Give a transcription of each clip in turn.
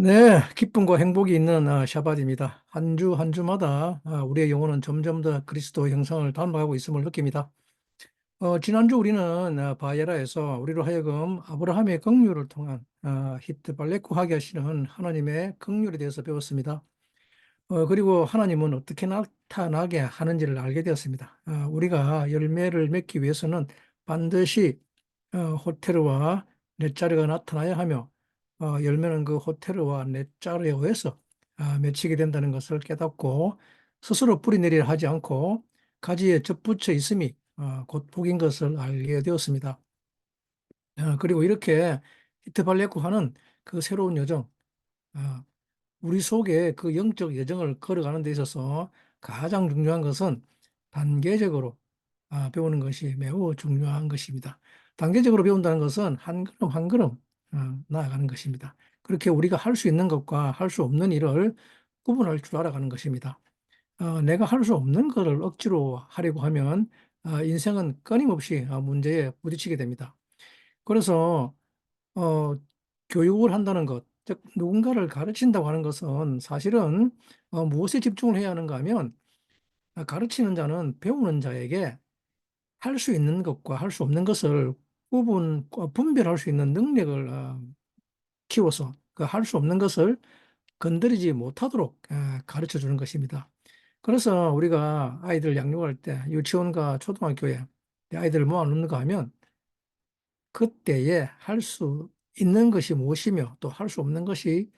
네, 기쁨과 행복이 있는 샤bat입니다. 한 주 한 주마다 우리의 영혼은 점점 더 그리스도 형상을 닮아가고 있음을 느낍니다. 지난주 우리는 바에라에서 우리로 하여금 아브라함의 긍휼을 통한 히트 발레쿠하게 하시는 하나님의 긍휼에 대해서 배웠습니다. 그리고 하나님은 어떻게 나타나게 하는지를 알게 되었습니다. 우리가 열매를 맺기 위해서는 반드시 호테르와 넷자르가 나타나야 하며 열매는 그 호테르와 넷자르에 의해서 맺히게 된다는 것을 깨닫고 스스로 뿌리내리려 하지 않고 가지에 접붙여 있음이 곧 복인 것을 알게 되었습니다. 그리고 이렇게 히트발레쿠하는 그 새로운 여정, 어, 우리 속에 그 영적 여정을 걸어가는 데 있어서 가장 중요한 것은 단계적으로 배우는 것이 매우 중요한 것입니다. 단계적으로 배운다는 것은 한 걸음 한 걸음 나아가는 것입니다. 그렇게 우리가 할 수 있는 것과 할 수 없는 일을 구분할 줄 알아가는 것입니다. 내가 할 수 없는 것을 억지로 하려고 하면 인생은 끊임없이 문제에 부딪히게 됩니다. 그래서 어, 교육을 한다는 것, 즉 누군가를 가르친다고 하는 것은 사실은 무엇에 집중을 해야 하는가 하면 가르치는 자는 배우는 자에게 할 수 있는 것과 할 수 없는 것을 분별할 수 있는 능력을 키워서 그 할 수 없는 것을 건드리지 못하도록 가르쳐 주는 것입니다. 그래서 우리가 아이들 양육할 때 유치원과 초등학교에 아이들을 모아놓는가 하면 그때에 할 수 있는 것이 무엇이며 또 할 수 없는 것이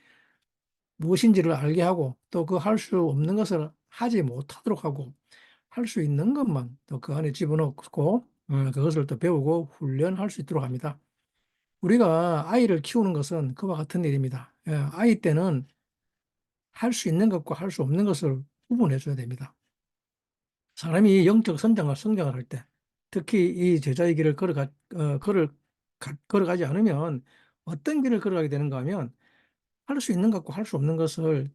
무엇인지를 알게 하고 또 그 할 수 없는 것을 하지 못하도록 하고 할 수 있는 것만 또 그 안에 집어넣고 그것을 또 배우고 훈련할 수 있도록 합니다. 우리가 아이를 키우는 것은 그와 같은 일입니다. 아이 때는 할 수 있는 것과 할 수 없는 것을 구분해 줘야 됩니다. 사람이 영적 성장을 할 때, 특히 이 제자의 길을 걸어가지 않으면 어떤 길을 걸어가게 되는가 하면 할 수 있는 것과 할 수 없는 것을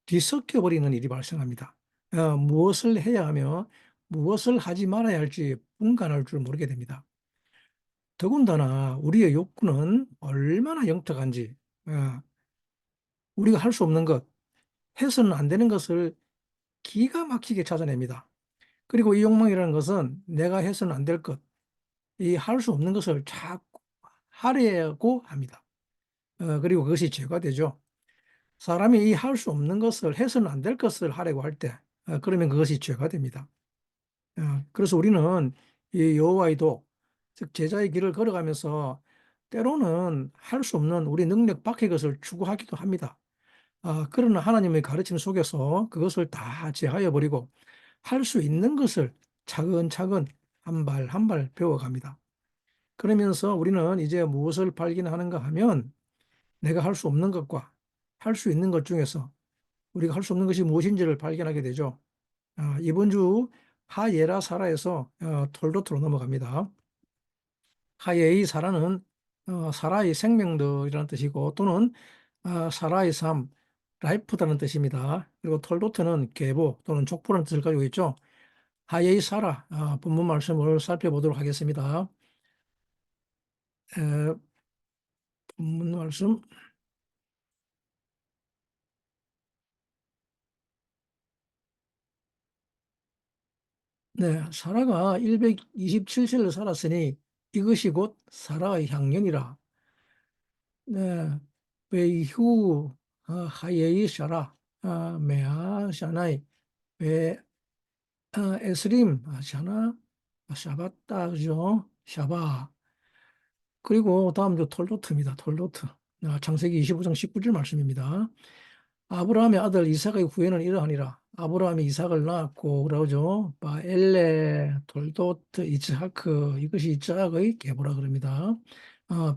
뒤섞여 버리는 일이 발생합니다. 무엇을 해야 하며 무엇을 하지 말아야 할지 분간할 줄 모르게 됩니다. 더군다나 우리의 욕구는 얼마나 영특한지, 어, 우리가 할 수 없는 것, 해서는 안 되는 것을 기가 막히게 찾아냅니다. 그리고 이 욕망이라는 것은 내가 해서는 안 될 것, 이 할 수 없는 것을 자꾸 하려고 합니다. 그리고 그것이 죄가 되죠. 사람이 이 할 수 없는 것을 해서는 안 될 것을 하려고 할 때, 그러면 그것이 죄가 됩니다. 그래서 우리는 이 여호와의 도, 즉 제자의 길을 걸어가면서 때로는 할 수 없는 우리 능력 밖의 것을 추구하기도 합니다. 그러나 하나님의 가르침 속에서 그것을 다 제하여 버리고 할 수 있는 것을 차근차근 한 발 한 발 배워갑니다. 그러면서 우리는 이제 무엇을 발견하는가 하면 내가 할 수 없는 것과 할 수 있는 것 중에서 우리가 할 수 없는 것이 무엇인지를 발견하게 되죠. 이번 주 하예라 사라에서 톨도트로 넘어갑니다. 하예의 사라는 사라의 생명들이라는 뜻이고 또는 사라의 삶, 라이프다는 뜻입니다. 그리고 톨도트는 계보 또는 족보라는 뜻을 가지고 있죠. 하예의 사라 본문 말씀을 살펴보도록 하겠습니다. 에, 본문 말씀. 네, 사라가 127세를 살았으니 이것이 곧 사라의 향년이라. 네, 베이후 하예이 샤라 메아 샤나이 베 에스림 샤나 샤바따죠 샤바. 그리고 다음 주 톨도트입니다. 톨도트. 창세기 25장 19절 말씀입니다. 아브라함의 아들 이삭의 후예는 이러하니라. 아브라함이 이삭을 낳았고 그러죠. 바엘레 돌도트 이츠하크 이것이 이삭의 계보라 그럽니다.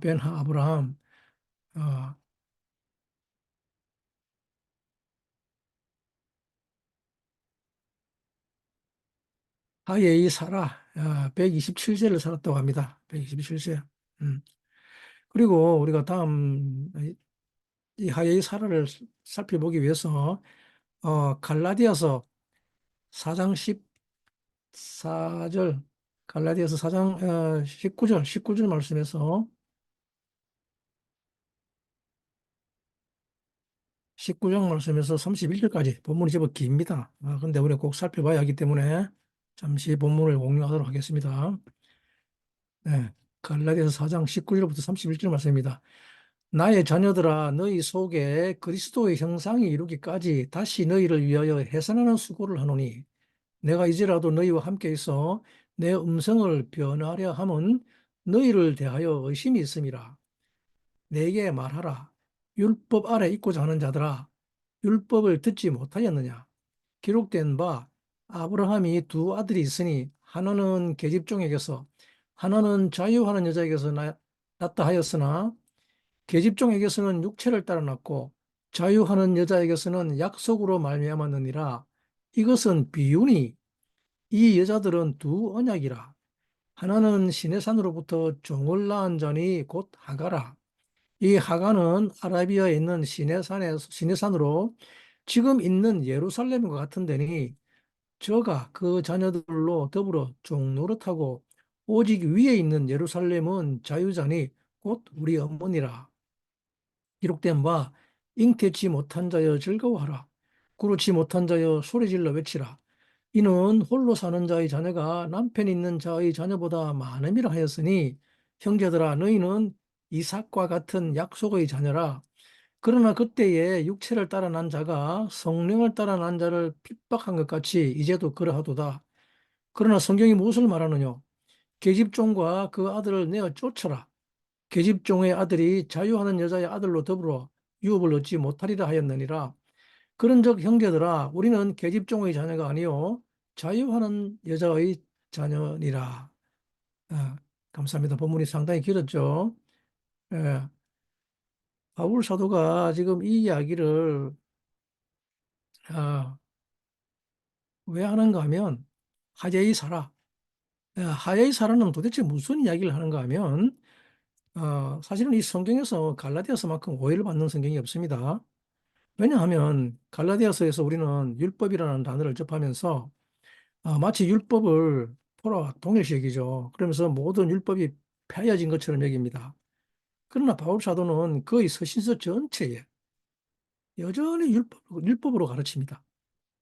벤하 아브라함. 어, 하예이 사라 127세를 살았다고 합니다. 127세. 음. 그리고 우리가 다음 이 하예이 사라를 살펴보기 위해서 갈라디아서 4장 14절, 갈라디아서 4장 19절 말씀에서 19장 말씀에서 31절까지 본문이 제법 깁니다. 근데 우리가 꼭 살펴봐야 하기 때문에 잠시 본문을 공유하도록 하겠습니다. 네, 갈라디아서 4장 19절부터 31절 말씀입니다. 나의 자녀들아 너희 속에 그리스도의 형상이 이루기까지 다시 너희를 위하여 해산하는 수고를 하노니 내가 이제라도 너희와 함께 있어 내 음성을 변하려 함은 너희를 대하여 의심이 있음이라. 내게 말하라. 율법 아래 있고자 하는 자들아 율법을 듣지 못하였느냐. 기록된 바 아브라함이 두 아들이 있으니 하나는 계집종에게서 하나는 자유하는 여자에게서 낳다 하였으나 계집종에게서는 육체를 따라 낳고 자유하는 여자에게서는 약속으로 말미암았느니라. 이것은 비유니 이 여자들은 두 언약이라. 하나는 시내산으로부터 종을 낳은 자니 곧 하가라. 이 하가는 아라비아에 있는 시내산으로 지금 있는 예루살렘과 같은 데니 저가 그 자녀들로 더불어 종노릇하고 오직 위에 있는 예루살렘은 자유자니 곧 우리 어머니라. 기록된 바 잉태치 못한 자여 즐거워하라. 그렇지 못한 자여 소리질러 외치라. 이는 홀로 사는 자의 자녀가 남편 있는 자의 자녀보다 많음이라 하였으니 형제들아 너희는 이삭과 같은 약속의 자녀라. 그러나 그때에 육체를 따라 난 자가 성령을 따라 난 자를 핍박한 것 같이 이제도 그러하도다. 그러나 성경이 무엇을 말하느냐? 계집종과 그 아들을 내어 쫓아라. 계집종의 아들이 자유하는 여자의 아들로 더불어 유업을 얻지 못하리라 하였느니라. 그런즉 형제들아 우리는 계집종의 자녀가 아니요 자유하는 여자의 자녀니라. 아, 감사합니다. 본문이 상당히 길었죠. 예, 바울 사도가 지금 이 이야기를 아, 왜 하는가 하면 하야이 사라. 하야이 사라는 도대체 무슨 이야기를 하는가 하면 사실은 이 성경에서 갈라디아서만큼 오해를 받는 성경이 없습니다. 왜냐하면 갈라디아서에서 우리는 율법이라는 단어를 접하면서 마치 율법을 토라와 동일시 여기죠. 그러면서 모든 율법이 폐하여진 것처럼 여깁니다. 그러나 바울 사도는 거의 서신서 전체에 여전히 율법으로 가르칩니다.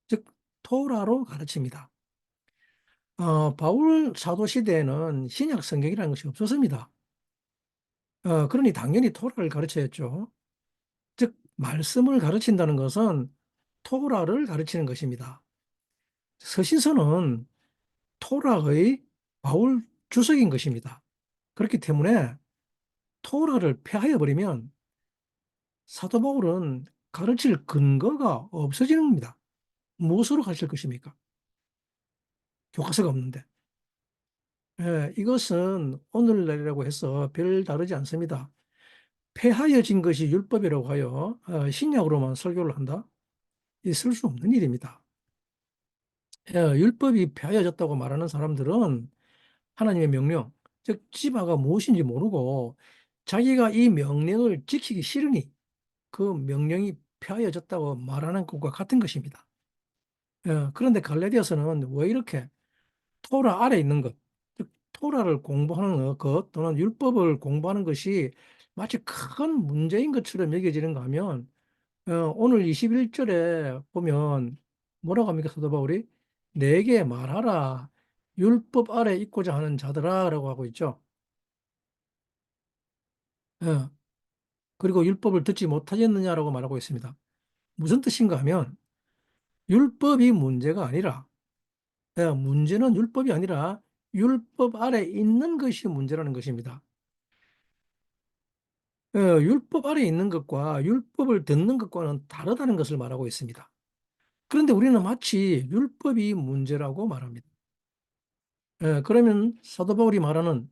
즉 토라로 가르칩니다. 바울 사도 시대에는 신약 성경이라는 것이 없었습니다. 그러니 당연히 토라를 가르쳐야죠. 즉 말씀을 가르친다는 것은 토라를 가르치는 것입니다. 서신서는 토라의 바울 주석인 것입니다. 그렇기 때문에 토라를 폐하여 버리면 사도 바울은 가르칠 근거가 없어지는 겁니다. 무엇으로 가르칠 것입니까? 교과서가 없는데. 이것은 오늘날이라고 해서 별 다르지 않습니다. 폐하여진 것이 율법이라고 하여 신약으로만 설교를 한다? 있을 수 없는 일입니다. 율법이 폐하여졌다고 말하는 사람들은 하나님의 명령, 즉 지바가 무엇인지 모르고 자기가 이 명령을 지키기 싫으니 그 명령이 폐하여졌다고 말하는 것과 같은 것입니다. 그런데 갈라디아서는 왜 이렇게 토라 아래 있는 것, 즉 토라를 공부하는 것 또는 율법을 공부하는 것이 마치 큰 문제인 것처럼 여겨지는가 하면 오늘 21절에 보면 뭐라고 합니까? 사도 바울이 내게 말하라 율법 아래 있고자 하는 자들아 라고 하고 있죠. 예, 그리고 율법을 듣지 못하겠느냐라고 말하고 있습니다. 무슨 뜻인가 하면 율법이 문제가 아니라 문제는 율법이 아니라 율법 아래 있는 것이 문제라는 것입니다. 율법 아래 있는 것과 율법을 듣는 것과는 다르다는 것을 말하고 있습니다. 그런데 우리는 마치 율법이 문제라고 말합니다. 그러면 사도 바울이 말하는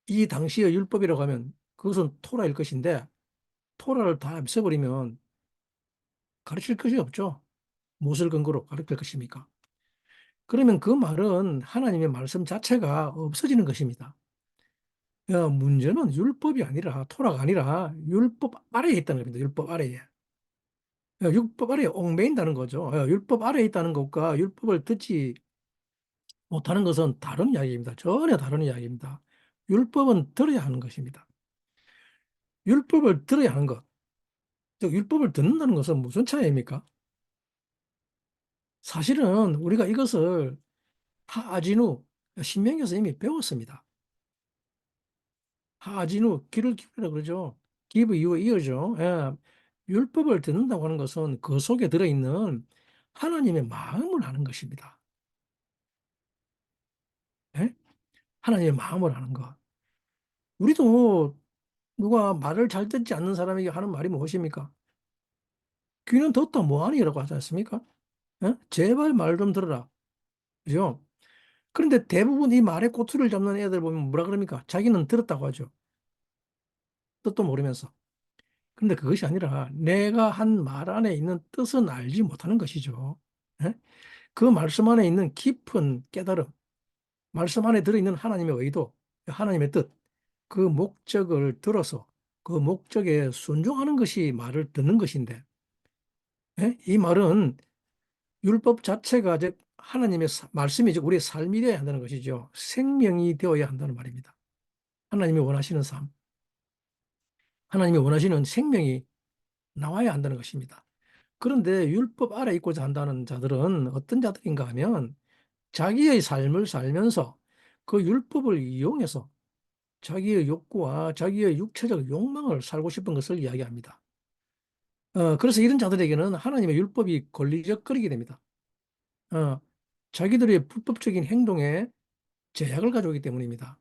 이 당시의 율법이라고 하면 그것은 토라일 것인데 토라를 다 없애버리면 가르칠 것이 없죠. 무엇을 근거로 가르칠 것입니까? 그러면 그 말은 하나님의 말씀 자체가 없어지는 것입니다. 문제는 율법이 아니라 토라가 아니라 율법 아래에 있다는 겁니다. 율법 아래에. 율법 아래에 얽매인다는 거죠. 율법 아래에 있다는 것과 율법을 듣지 못하는 것은 다른 이야기입니다. 전혀 다른 이야기입니다. 율법은 들어야 하는 것입니다. 율법을 들어야 하는 것. 또 율법을 듣는다는 것은 무슨 차이입니까? 사실은 우리가 이것을 하아진후 신명기에서 이미 배웠습니다. 하아진후 귀를 기울이라 그러죠. give you ear죠. 예. 율법을 듣는다고 하는 것은 그 속에 들어있는 하나님의 마음을 아는 것입니다. 예? 하나님의 마음을 아는 것. 우리도 누가 말을 잘 듣지 않는 사람에게 하는 말이 무엇입니까? 귀는 듣다 뭐하니라고 하지 않습니까? 예? 제발 말 좀 들어라. 그죠? 그런데 대부분 이 말의 꼬투리를 잡는 애들 보면 뭐라 그럽니까? 자기는 들었다고 하죠. 뜻도 모르면서. 그런데 그것이 아니라 내가 한 말 안에 있는 뜻은 알지 못하는 것이죠. 예? 그 말씀 안에 있는 깊은 깨달음, 말씀 안에 들어있는 하나님의 의도, 하나님의 뜻, 그 목적을 들어서 그 목적에 순종하는 것이 말을 듣는 것인데, 예? 이 말은 율법 자체가 즉 하나님의 말씀이 즉 우리의 삶이 되어야 한다는 것이죠. 생명이 되어야 한다는 말입니다. 하나님이 원하시는 삶, 하나님이 원하시는 생명이 나와야 한다는 것입니다. 그런데 율법 아래 있고자 한다는 자들은 어떤 자들인가 하면 자기의 삶을 살면서 그 율법을 이용해서 자기의 욕구와 자기의 육체적 욕망을 살고 싶은 것을 이야기합니다. 그래서 이런 자들에게는 하나님의 율법이 권리적거리게 됩니다. 어, 자기들의 불법적인 행동에 제약을 가져오기 때문입니다.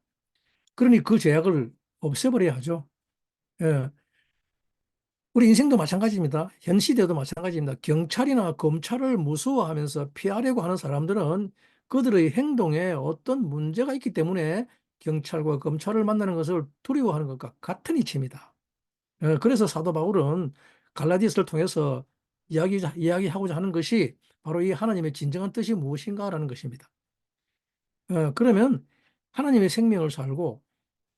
그러니 그 제약을 없애버려야 하죠. 예, 우리 인생도 마찬가지입니다. 현 시대도 마찬가지입니다. 경찰이나 검찰을 무서워하면서 피하려고 하는 사람들은 그들의 행동에 어떤 문제가 있기 때문에 경찰과 검찰을 만나는 것을 두려워하는 것과 같은 이치입니다. 그래서 사도 바울은 갈라디아서를 통해서 이야기하고자 하는 것이 바로 이 하나님의 진정한 뜻이 무엇인가라는 것입니다. 그러면 하나님의 생명을 살고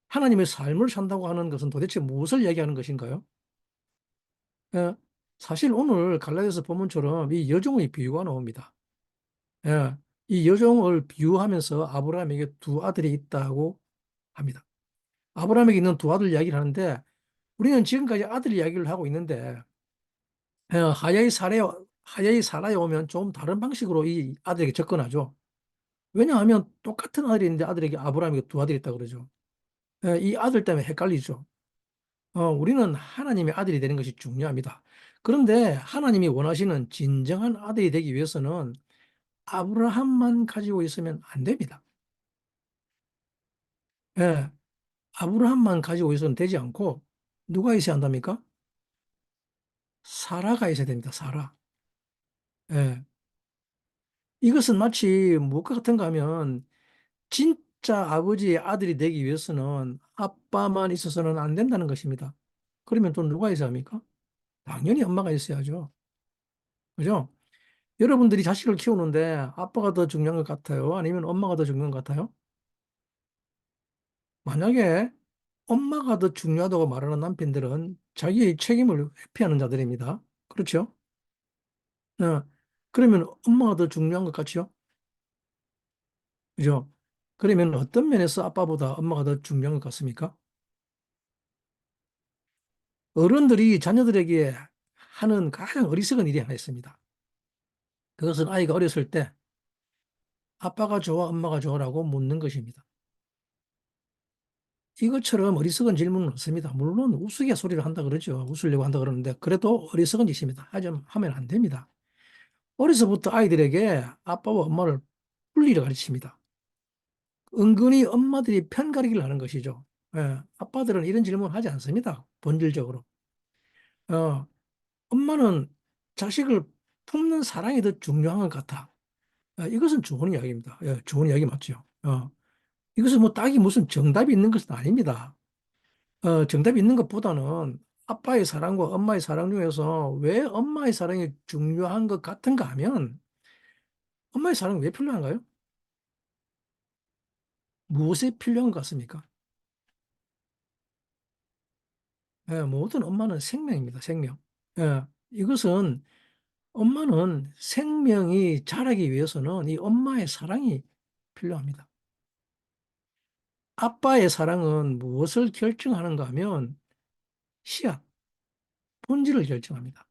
하나님의 삶을 산다고 하는 것은 도대체 무엇을 얘기하는 것인가요? 예, 사실 오늘 갈라디아서 본문처럼 이 여종의 비유가 나옵니다. 예, 이 여종을 비유하면서 아브라함에게 두 아들이 있다고 합니다. 아브라함에게 있는 두 아들 이야기를 하는데 우리는 지금까지 아들 이야기를 하고 있는데 하야이 사라에 오면 좀 다른 방식으로 이 아들에게 접근하죠. 왜냐하면 똑같은 아들이 있는데 아들에게 아브라함에게 두 아들이 있다 그러죠. 이 아들 때문에 헷갈리죠. 우리는 하나님의 아들이 되는 것이 중요합니다. 그런데 하나님이 원하시는 진정한 아들이 되기 위해서는 아브라함만 가지고 있으면 안 됩니다. 예, 아브라함만 가지고 있으면 되지 않고 누가 있어야 한답니까? 사라가 있어야 됩니다. 사라. 예. 이것은 마치 무엇과 같은가 하면 진짜 아버지의 아들이 되기 위해서는 아빠만 있어서는 안 된다는 것입니다. 그러면 또 누가 있어야 합니까? 당연히 엄마가 있어야죠. 그죠? 여러분들이 자식을 키우는데 아빠가 더 중요한 것 같아요? 아니면 엄마가 더 중요한 것 같아요? 만약에 엄마가 더 중요하다고 말하는 남편들은 자기의 책임을 회피하는 자들입니다. 그렇죠? 어, 그러면 엄마가 더 중요한 것 같지요? 그죠? 그러면 어떤 면에서 아빠보다 엄마가 더 중요한 것 같습니까? 어른들이 자녀들에게 하는 가장 어리석은 일이 하나 있습니다. 그것은 아이가 어렸을 때 아빠가 좋아, 엄마가 좋아라고 묻는 것입니다. 이것처럼 어리석은 질문은 없습니다. 물론 우스갯소리를 한다 그러죠. 웃으려고 한다 그러는데 그래도 어리석은 짓입니다. 하면 안 됩니다. 어려서부터 아이들에게 아빠와 엄마를 분리를 가르칩니다. 은근히 엄마들이 편가르기를 하는 것이죠. 아빠들은 이런 질문을 하지 않습니다. 본질적으로. 어, 엄마는 자식을 품는 사랑이 더 중요한 것 같아. 이것은 좋은 이야기입니다. 좋은 이야기 맞죠. 이것은 뭐 딱히 무슨 정답이 있는 것은 아닙니다. 정답이 있는 것보다는 아빠의 사랑과 엄마의 사랑 중에서 왜 엄마의 사랑이 중요한 것 같은가 하면 엄마의 사랑이 왜 필요한가요? 무엇에 필요한 것 같습니까? 모든 엄마는 생명입니다. 생명. 이것은 엄마는 생명이 자라기 위해서는 이 엄마의 사랑이 필요합니다. 아빠의 사랑은 무엇을 결정하는가 하면 씨앗, 본질을 결정합니다.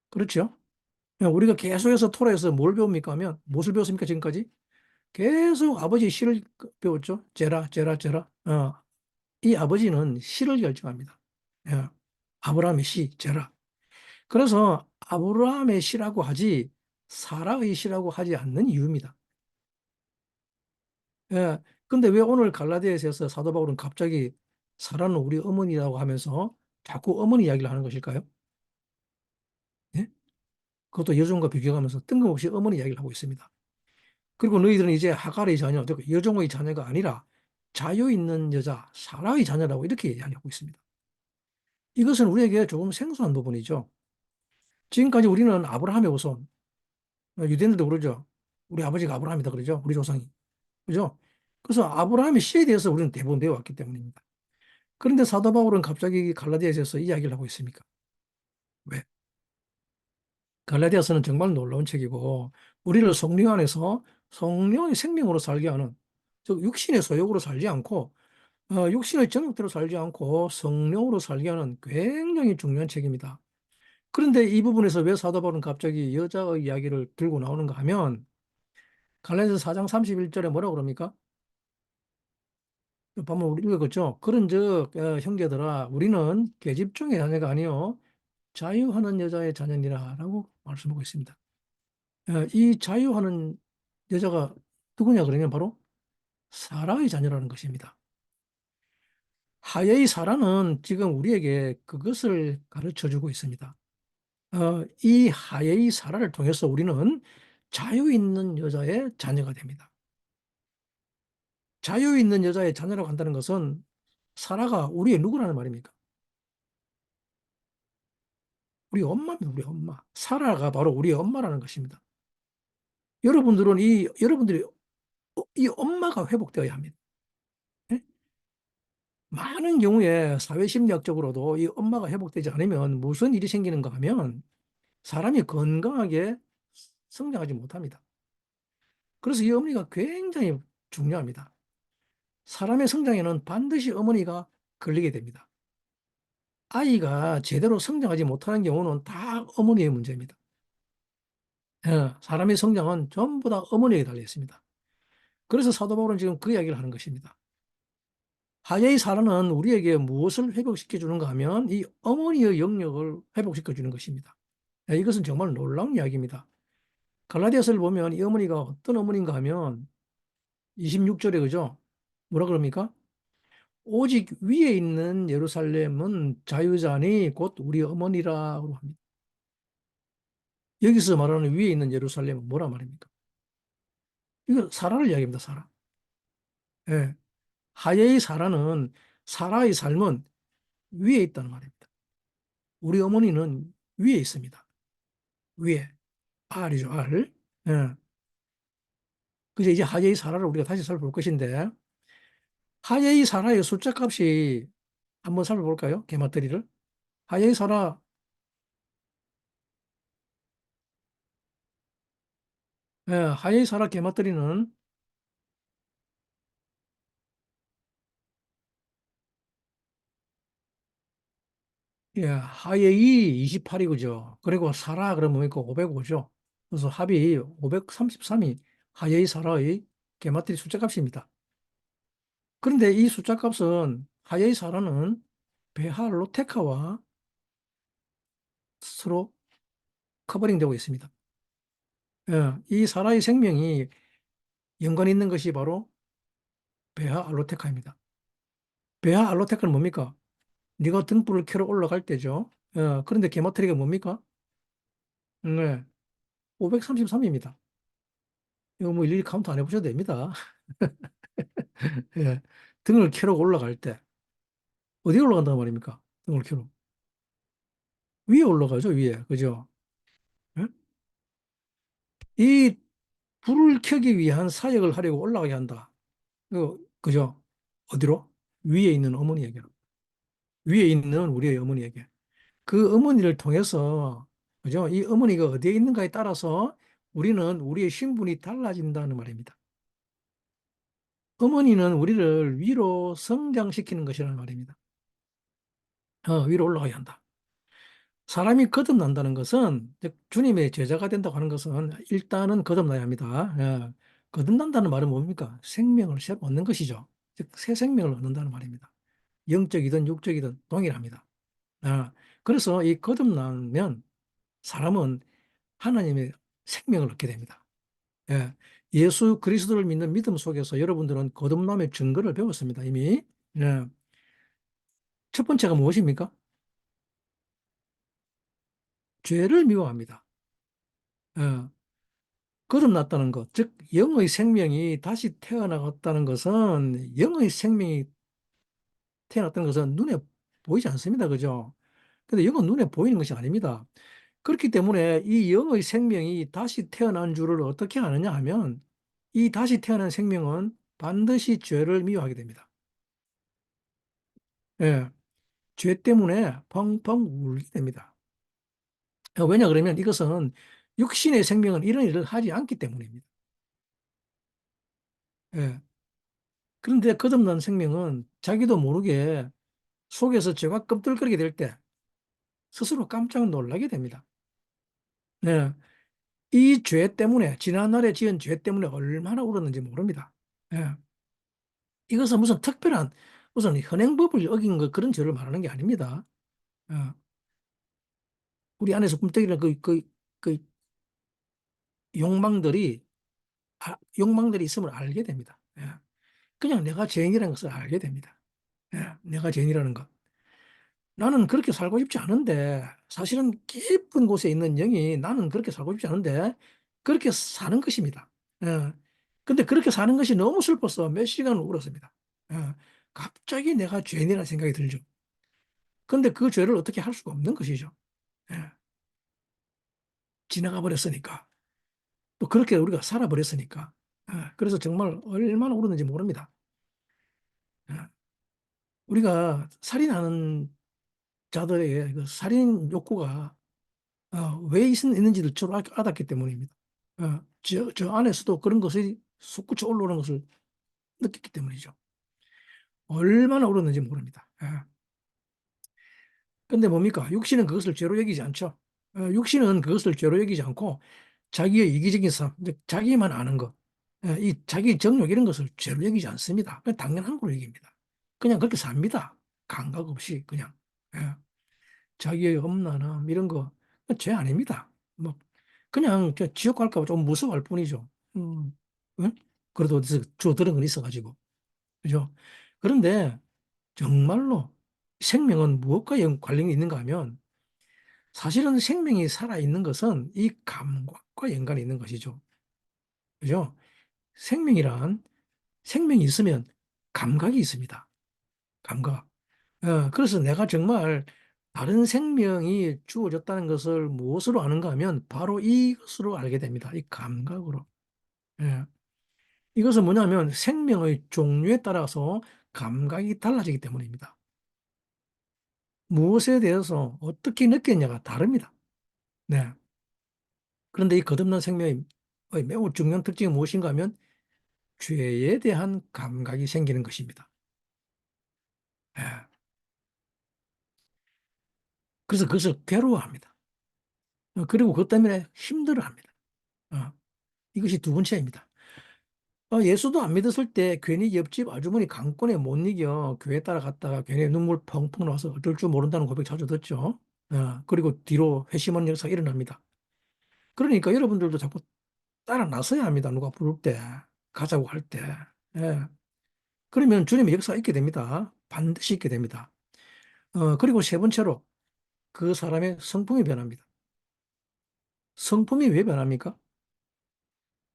그렇죠? 우리가 계속해서 토라에서 뭘 배웁니까 하면 무엇을 배웠습니까 지금까지? 계속 아버지 시를 배웠죠. 제라, 제라, 제라. 이 아버지는 시를 결정합니다. 예. 아브라함의 시, 제라. 그래서 아브라함의 시라고 하지 사라의 시라고 하지 않는 이유입니다. 예. 근데 왜 오늘 갈라디아서에서 사도 바울은 갑자기 사라는 우리 어머니라고 하면서 자꾸 어머니 이야기를 하는 것일까요? 예? 그것도 여종과 비교하면서 뜬금없이 어머니 이야기를 하고 있습니다. 그리고 너희들은 이제 하갈의 자녀, 즉 여종의 자녀가 아니라 자유 있는 여자, 사라의 자녀라고 이렇게 이야기하고 있습니다. 이것은 우리에게 조금 생소한 부분이죠. 지금까지 우리는 아브라함의 후손, 유대인들도 그러죠. 우리 아버지가 아브라함이다 그러죠. 우리 조상이. 그죠? 그래서 아브라함의 씨에 대해서 우리는 대부분 배워왔기 때문입니다. 그런데 사도 바울은 갑자기 갈라디아서에서 이야기를 하고 있습니까? 왜? 갈라디아서는 정말 놀라운 책이고 우리를 성령 안에서 성령의 생명으로 살게 하는 즉 육신의 소욕으로 살지 않고 육신의 정욕대로 살지 않고 성령으로 살게 하는 굉장히 중요한 책입니다. 그런데 이 부분에서 왜 사도 바울은 갑자기 여자의 이야기를 들고 나오는가 하면 갈라디아서 4장 31절에 뭐라고 그럽니까? 한번 우리 읽었죠. 그런즉 형제들아 우리는 계집종의 자녀가 아니요 자유하는 여자의 자녀니라라고 말씀하고 있습니다. 이 자유하는 여자가 누구냐 그러면 바로 사라의 자녀라는 것입니다. 하예의 사라는 지금 우리에게 그것을 가르쳐 주고 있습니다. 이 하예의 사라를 통해서 우리는 자유 있는 여자의 자녀가 됩니다. 자유 있는 여자의 자녀라고 한다는 것은 사라가 우리의 누구라는 말입니까? 우리 엄마입니다. 우리 엄마. 사라가 바로 우리의 엄마라는 것입니다. 여러분들이 이 엄마가 회복되어야 합니다. 예? 많은 경우에 사회심리학적으로도 이 엄마가 회복되지 않으면 무슨 일이 생기는가 하면 사람이 건강하게 성장하지 못합니다. 그래서 이 어머니가 굉장히 중요합니다. 사람의 성장에는 반드시 어머니가 걸리게 됩니다. 아이가 제대로 성장하지 못하는 경우는 다 어머니의 문제입니다. 사람의 성장은 전부 다 어머니에게 달려 있습니다. 그래서 사도 바울은 지금 그 이야기를 하는 것입니다. 하예의 사랑은 우리에게 무엇을 회복시켜 주는가 하면 이 어머니의 영역을 회복시켜 주는 것입니다. 이것은 정말 놀라운 이야기입니다. 갈라디아서를 보면 이 어머니가 어떤 어머니인가 하면 26절에 그죠? 뭐라 그럽니까? 오직 위에 있는 예루살렘은 자유자니 곧 우리 어머니라고 합니다. 여기서 말하는 위에 있는 예루살렘은 뭐라 말입니까? 이거 사라를 이야기합니다. 사라. 예. 하예의 사라는 사라의 삶은 위에 있다는 말입니다. 우리 어머니는 위에 있습니다. 위에. R이죠, R. 예. 그래서 이제 하예의 사라를 우리가 다시 살펴볼 것인데, 하예의 사라의 숫자 값이 한번 살펴볼까요? 게마트리를. 하예의 사라, 하예의 사라 게마트리는 하예의 28이 그죠? 그리고 사라 그러면 뭡니까? 505죠. 그래서 합이 533이 하예의 사라의 게마트리 숫자 값입니다. 그런데 이 숫자 값은 하예의 사라는 베할로테카와 서로 커버링되고 있습니다. 이 사라의 생명이 연관 있는 것이 바로 베하 알로테카입니다. 베하 알로테카는 뭡니까? 네가 등불을 켜러 올라갈 때죠. 그런데 게마트리가 뭡니까? 네, 533입니다. 이거 뭐 일일이 카운트 안 해보셔도 됩니다. 예, 등을 켜러 올라갈 때 어디 올라간단 말입니까? 등을 켜러 위에 올라가죠, 위에. 그죠? 예? 이 불을 켜기 위한 사역을 하려고 올라가게 한다. 그죠? 어디로? 위에 있는 어머니에게. 위에 있는 우리의 어머니에게. 그 어머니를 통해서, 그죠? 이 어머니가 어디에 있는가에 따라서 우리는 우리의 신분이 달라진다는 말입니다. 어머니는 우리를 위로 성장시키는 것이라는 말입니다. 위로 올라가야 한다. 사람이 거듭난다는 것은, 즉 주님의 제자가 된다고 하는 것은 일단은 거듭나야 합니다. 예. 거듭난다는 말은 뭡니까? 생명을 새로 얻는 것이죠. 즉 새 생명을 얻는다는 말입니다. 영적이든 육적이든 동일합니다. 아, 그래서 이 거듭나면 사람은 하나님의 생명을 얻게 됩니다. 예. 예수 그리스도를 믿는 믿음 속에서 여러분들은 거듭남의 증거를 배웠습니다, 이미. 예. 첫 번째가 무엇입니까? 죄를 미워합니다. 예. 거듭났다는 것, 즉 영의 생명이 다시 태어나갔다는 것은, 영의 생명이 태어났다는 것은 눈에 보이지 않습니다. 그죠? 근데 영은 눈에 보이는 것이 아닙니다. 그렇기 때문에 이 영의 생명이 다시 태어난 줄을 어떻게 아느냐 하면, 이 다시 태어난 생명은 반드시 죄를 미워하게 됩니다. 예. 죄 때문에 펑펑 울게 됩니다. 왜냐 그러면 이것은 육신의 생명은 이런 일을 하지 않기 때문입니다. 예. 그런데 거듭난 생명은 자기도 모르게 속에서 죄가 끔들거리게 될 때 스스로 깜짝 놀라게 됩니다. 네. 이 죄 때문에, 지난날에 지은 죄 때문에 얼마나 울었는지 모릅니다. 예. 이것은 무슨 특별한, 무슨 현행법을 어긴 것, 그런 죄를 말하는 게 아닙니다. 어. 우리 안에서 꿈떡이는 그 욕망들이, 욕망들이 있음을 알게 됩니다. 예. 그냥 내가 죄인이라는 것을 알게 됩니다. 예. 내가 죄인이라는 것. 나는 그렇게 살고 싶지 않은데, 사실은 깊은 곳에 있는 영이 나는 그렇게 살고 싶지 않은데, 그렇게 사는 것입니다. 예. 근데 그렇게 사는 것이 너무 슬퍼서 몇 시간을 울었습니다. 예. 갑자기 내가 죄인이라는 생각이 들죠. 근데 그 죄를 어떻게 할 수가 없는 것이죠. 예. 지나가 버렸으니까. 또 그렇게 우리가 살아버렸으니까. 예. 그래서 정말 얼마나 울었는지 모릅니다. 예. 우리가 살인하는 자들의 그 살인 욕구가 왜 있는지를 주로 알았기 때문입니다. 저 안에서도 그런 것이 솟구쳐 올라오는 것을 느꼈기 때문이죠. 얼마나 울었는지 모릅니다. 근데 뭡니까? 육신은 그것을 죄로 여기지 않죠. 육신은 그것을 죄로 여기지 않고 자기의 이기적인 삶, 즉 자기만 아는 것, 이 자기 정욕 이런 것을 죄로 여기지 않습니다. 그냥 당연한 걸로 여깁니다. 그냥 그렇게 삽니다. 감각 없이 그냥. 예. 자기의 험난함 이런 거 죄 아닙니다. 뭐 그냥 지옥 갈까 봐 좀 무서워할 뿐이죠. 응? 그래도 어디서 주워 들은 건 있어가지고 그죠? 그런데 정말로 생명은 무엇과 관련이 있는가 하면, 사실은 생명이 살아있는 것은 이 감각과 연관이 있는 것이죠. 그죠? 생명이란, 생명이 있으면 감각이 있습니다. 감각. 그래서 내가 정말 다른 생명이 주어졌다는 것을 무엇으로 아는가 하면 바로 이것으로 알게 됩니다. 이 감각으로. 예. 이것은 뭐냐면 생명의 종류에 따라서 감각이 달라지기 때문입니다. 무엇에 대해서 어떻게 느꼈냐가 다릅니다. 네. 그런데 이 거듭난 생명의 매우 중요한 특징이 무엇인가 하면 죄에 대한 감각이 생기는 것입니다. 예. 그래서 그것을 괴로워합니다. 그리고 그것 때문에 힘들어합니다. 어, 이것이 두 번째입니다. 예수도 안 믿었을 때 괜히 옆집 아주머니 강권에 못 이겨 교회 따라갔다가 괜히 눈물 펑펑 나와서 어쩔 줄 모른다는 고백 자주 듣죠. 그리고 뒤로 회심하는 역사가 일어납니다. 그러니까 여러분들도 자꾸 따라 나서야 합니다. 누가 부를 때, 가자고 할 때. 예. 그러면 주님의 역사가 있게 됩니다. 반드시 있게 됩니다. 그리고 세 번째로 그 사람의 성품이 변합니다. 성품이 왜 변합니까?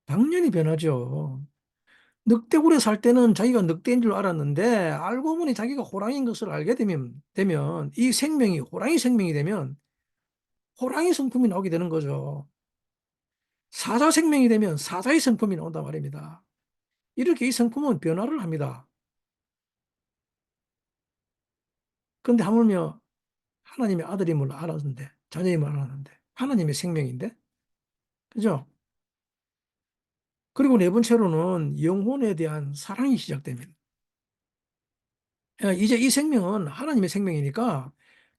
당연히 변하죠. 늑대굴에 살 때는 자기가 늑대인 줄 알았는데 알고 보니 자기가 호랑이인 것을 알게 되면 이 생명이 호랑이 생명이 되면 호랑이 성품이 나오게 되는 거죠. 사자 생명이 되면 사자의 성품이 나온단 말입니다. 이렇게 이 성품은 변화를 합니다. 그런데 하물며 하나님의 아들임을 알았는데, 자녀임을 알았는데, 하나님의 생명인데, 그죠? 그리고 네 번째로는 영혼에 대한 사랑이 시작됩니다. 이제 이 생명은 하나님의 생명이니까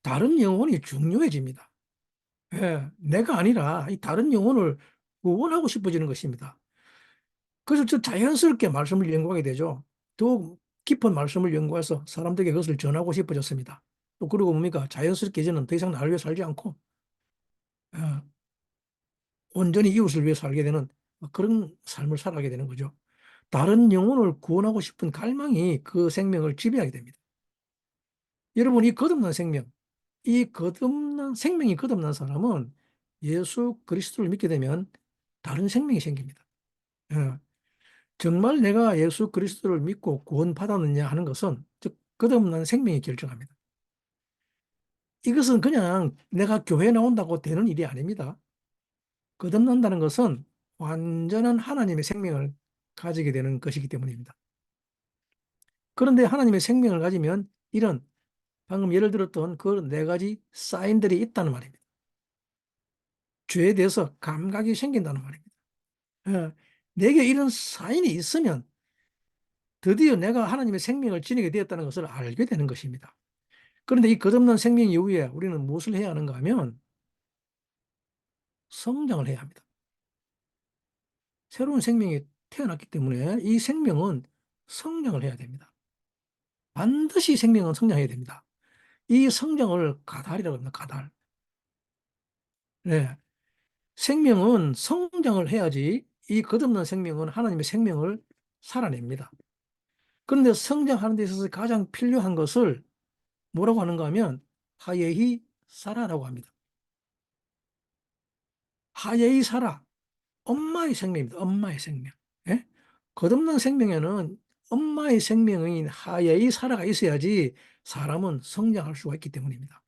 다른 영혼이 중요해집니다. 예, 내가 아니라 이 다른 영혼을 구원하고 싶어지는 것입니다. 그래서 저 자연스럽게 말씀을 연구하게 되죠. 더욱 깊은 말씀을 연구해서 사람들에게 그것을 전하고 싶어졌습니다. 또 그러고 뭡니까? 자연스럽게 이제는 더 이상 나를 위해 살지 않고 어, 온전히 이웃을 위해 살게 되는 그런 삶을 살아가게 되는 거죠. 다른 영혼을 구원하고 싶은 갈망이 그 생명을 지배하게 됩니다. 여러분, 이 거듭난 생명, 이 거듭난 생명이 거듭난 사람은 예수 그리스도를 믿게 되면 다른 생명이 생깁니다. 예. 정말 내가 예수 그리스도를 믿고 구원받았느냐 하는 것은 즉 거듭난 생명이 결정합니다. 이것은 그냥 내가 교회 나온다고 되는 일이 아닙니다. 거듭난다는 것은 완전한 하나님의 생명을 가지게 되는 것이기 때문입니다. 그런데 하나님의 생명을 가지면 이런 방금 예를 들었던 그 네 가지 사인들이 있다는 말입니다. 죄에 대해서 감각이 생긴다는 말입니다. 예, 내게 이런 사인이 있으면 드디어 내가 하나님의 생명을 지니게 되었다는 것을 알게 되는 것입니다. 그런데 이 거듭난 생명 이후에 우리는 무엇을 해야 하는가 하면 성장을 해야 합니다. 새로운 생명이 태어났기 때문에 이 생명은 성장을 해야 됩니다. 반드시 생명은 성장해야 됩니다. 이 성장을 가달이라고 합니다. 가달. 네. 생명은 성장을 해야지 이 거듭난 생명은 하나님의 생명을 살아냅니다. 그런데 성장하는 데 있어서 가장 필요한 것을 뭐라고 하는가 하면 하예히 사라라고 합니다. 하예히 사라. 엄마의 생명입니다. 엄마의 생명. 예? 거듭난 생명에는 엄마의 생명인 하예의 사라가 있어야지 사람은 성장할 수가 있기 때문입니다.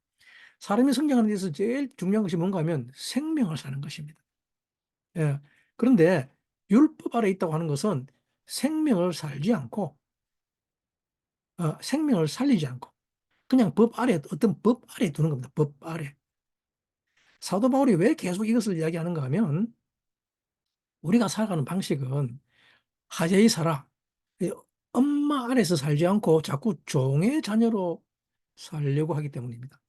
사람이 성장하는 데 있어서 제일 중요한 것이 뭔가 하면 생명을 사는 것입니다. 예. 그런데 율법 아래 있다고 하는 것은 생명을 살지 않고 생명을 살리지 않고 그냥 법 아래 어떤 법 아래 두는 겁니다. 법 아래. 사도 바울이 왜 계속 이것을 이야기하는가 하면 우리가 살아가는 방식은 하재의 살아. 엄마 안에서 살지 않고 자꾸 종의 자녀로 살려고 하기 때문입니다.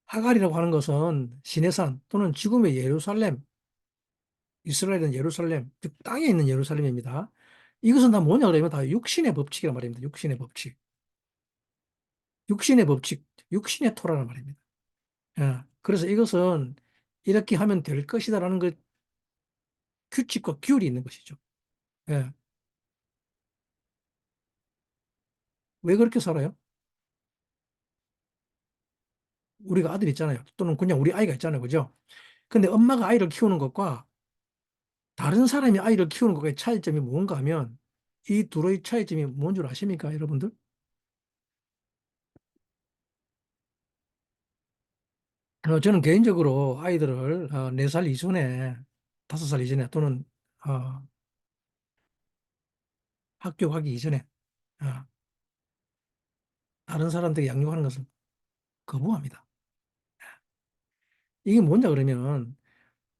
하갈이라고 하는 것은 시내산 또는 지금의 예루살렘, 이스라엘은 예루살렘, 즉 땅에 있는 예루살렘입니다. 이것은 다 뭐냐 그러면 다 육신의 법칙이란 말입니다. 육신의 법칙. 육신의 법칙, 육신의 토라는 말입니다. 예, 그래서 이것은 이렇게 하면 될 것이다라는 그 규칙과 규율이 있는 것이죠. 예, 왜 그렇게 살아요? 우리가 아들 있잖아요. 또는 그냥 우리 아이가 있잖아요. 그죠? 근데 엄마가 아이를 키우는 것과 다른 사람이 아이를 키우는 것의 차이점이 뭔가 하면 이 둘의 차이점이 뭔 줄 아십니까, 여러분들? 저는 개인적으로 아이들을 4살 이전에, 5살 이전에 또는 어, 학교 가기 이전에 어, 다른 사람들이 양육하는 것을 거부합니다. 이게 뭐냐 그러면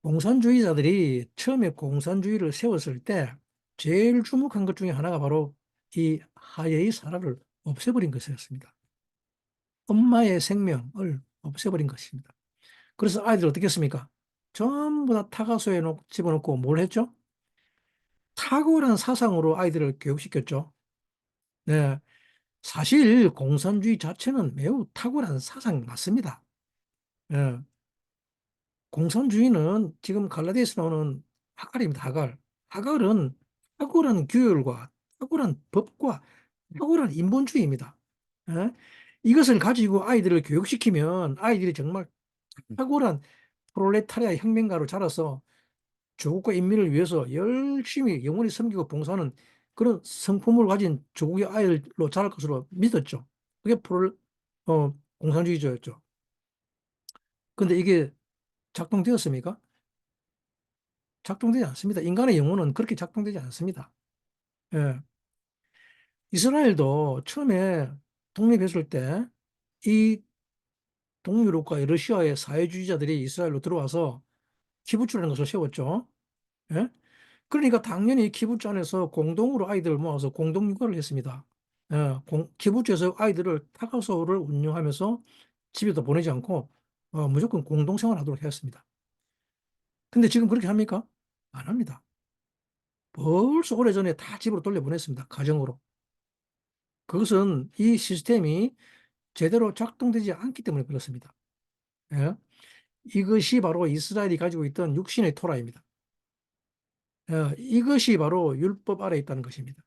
공산주의자들이 처음에 공산주의를 세웠을 때 제일 주목한 것 중에 하나가 바로 이 하예의 사라를 없애버린 것이었습니다. 엄마의 생명을 없애버린 것입니다. 그래서 아이들 어떻게 했습니까? 전부 다 타가소에 집어넣고 뭘 했죠? 탁월한 사상으로 아이들을 교육시켰죠. 네. 사실 공산주의 자체는 매우 탁월한 사상 맞습니다. 예. 공산주의는 지금 갈라디아에서 나오는 하갈입니다. 하갈. 하갈은 탁월한 규율과 탁월한 법과 탁월한 인본주의입니다. 예? 이것을 가지고 아이들을 교육시키면 아이들이 정말 탁월한 프롤레타리아 혁명가로 자라서 조국과 인민을 위해서 열심히 영원히 섬기고 봉사하는 그런 성품을 가진 조국의 아이들로 자랄 것으로 믿었죠. 그게 공산주의자였죠. 근데 이게 작동되었습니까? 작동되지 않습니다. 인간의 영혼은 그렇게 작동되지 않습니다. 예. 이스라엘도 처음에 독립했을 때 이 동유럽과 러시아의 사회주의자들이 이스라엘로 들어와서 키부츠라는 것을 세웠죠. 예? 그러니까 당연히 키부츠 안에서 공동으로 아이들을 모아서 공동 육아를 했습니다. 키부츠에서 아이들을 타가소를 운영하면서 집에도 보내지 않고 무조건 공동생활하도록 했습니다. 근데 지금 그렇게 합니까? 안 합니다. 벌써 오래전에 다 집으로 돌려보냈습니다. 가정으로. 그것은 이 시스템이 제대로 작동되지 않기 때문에 그렇습니다. 예? 이것이 바로 이스라엘이 가지고 있던 육신의 토라입니다. 이것이 바로 율법 아래 있다는 것입니다.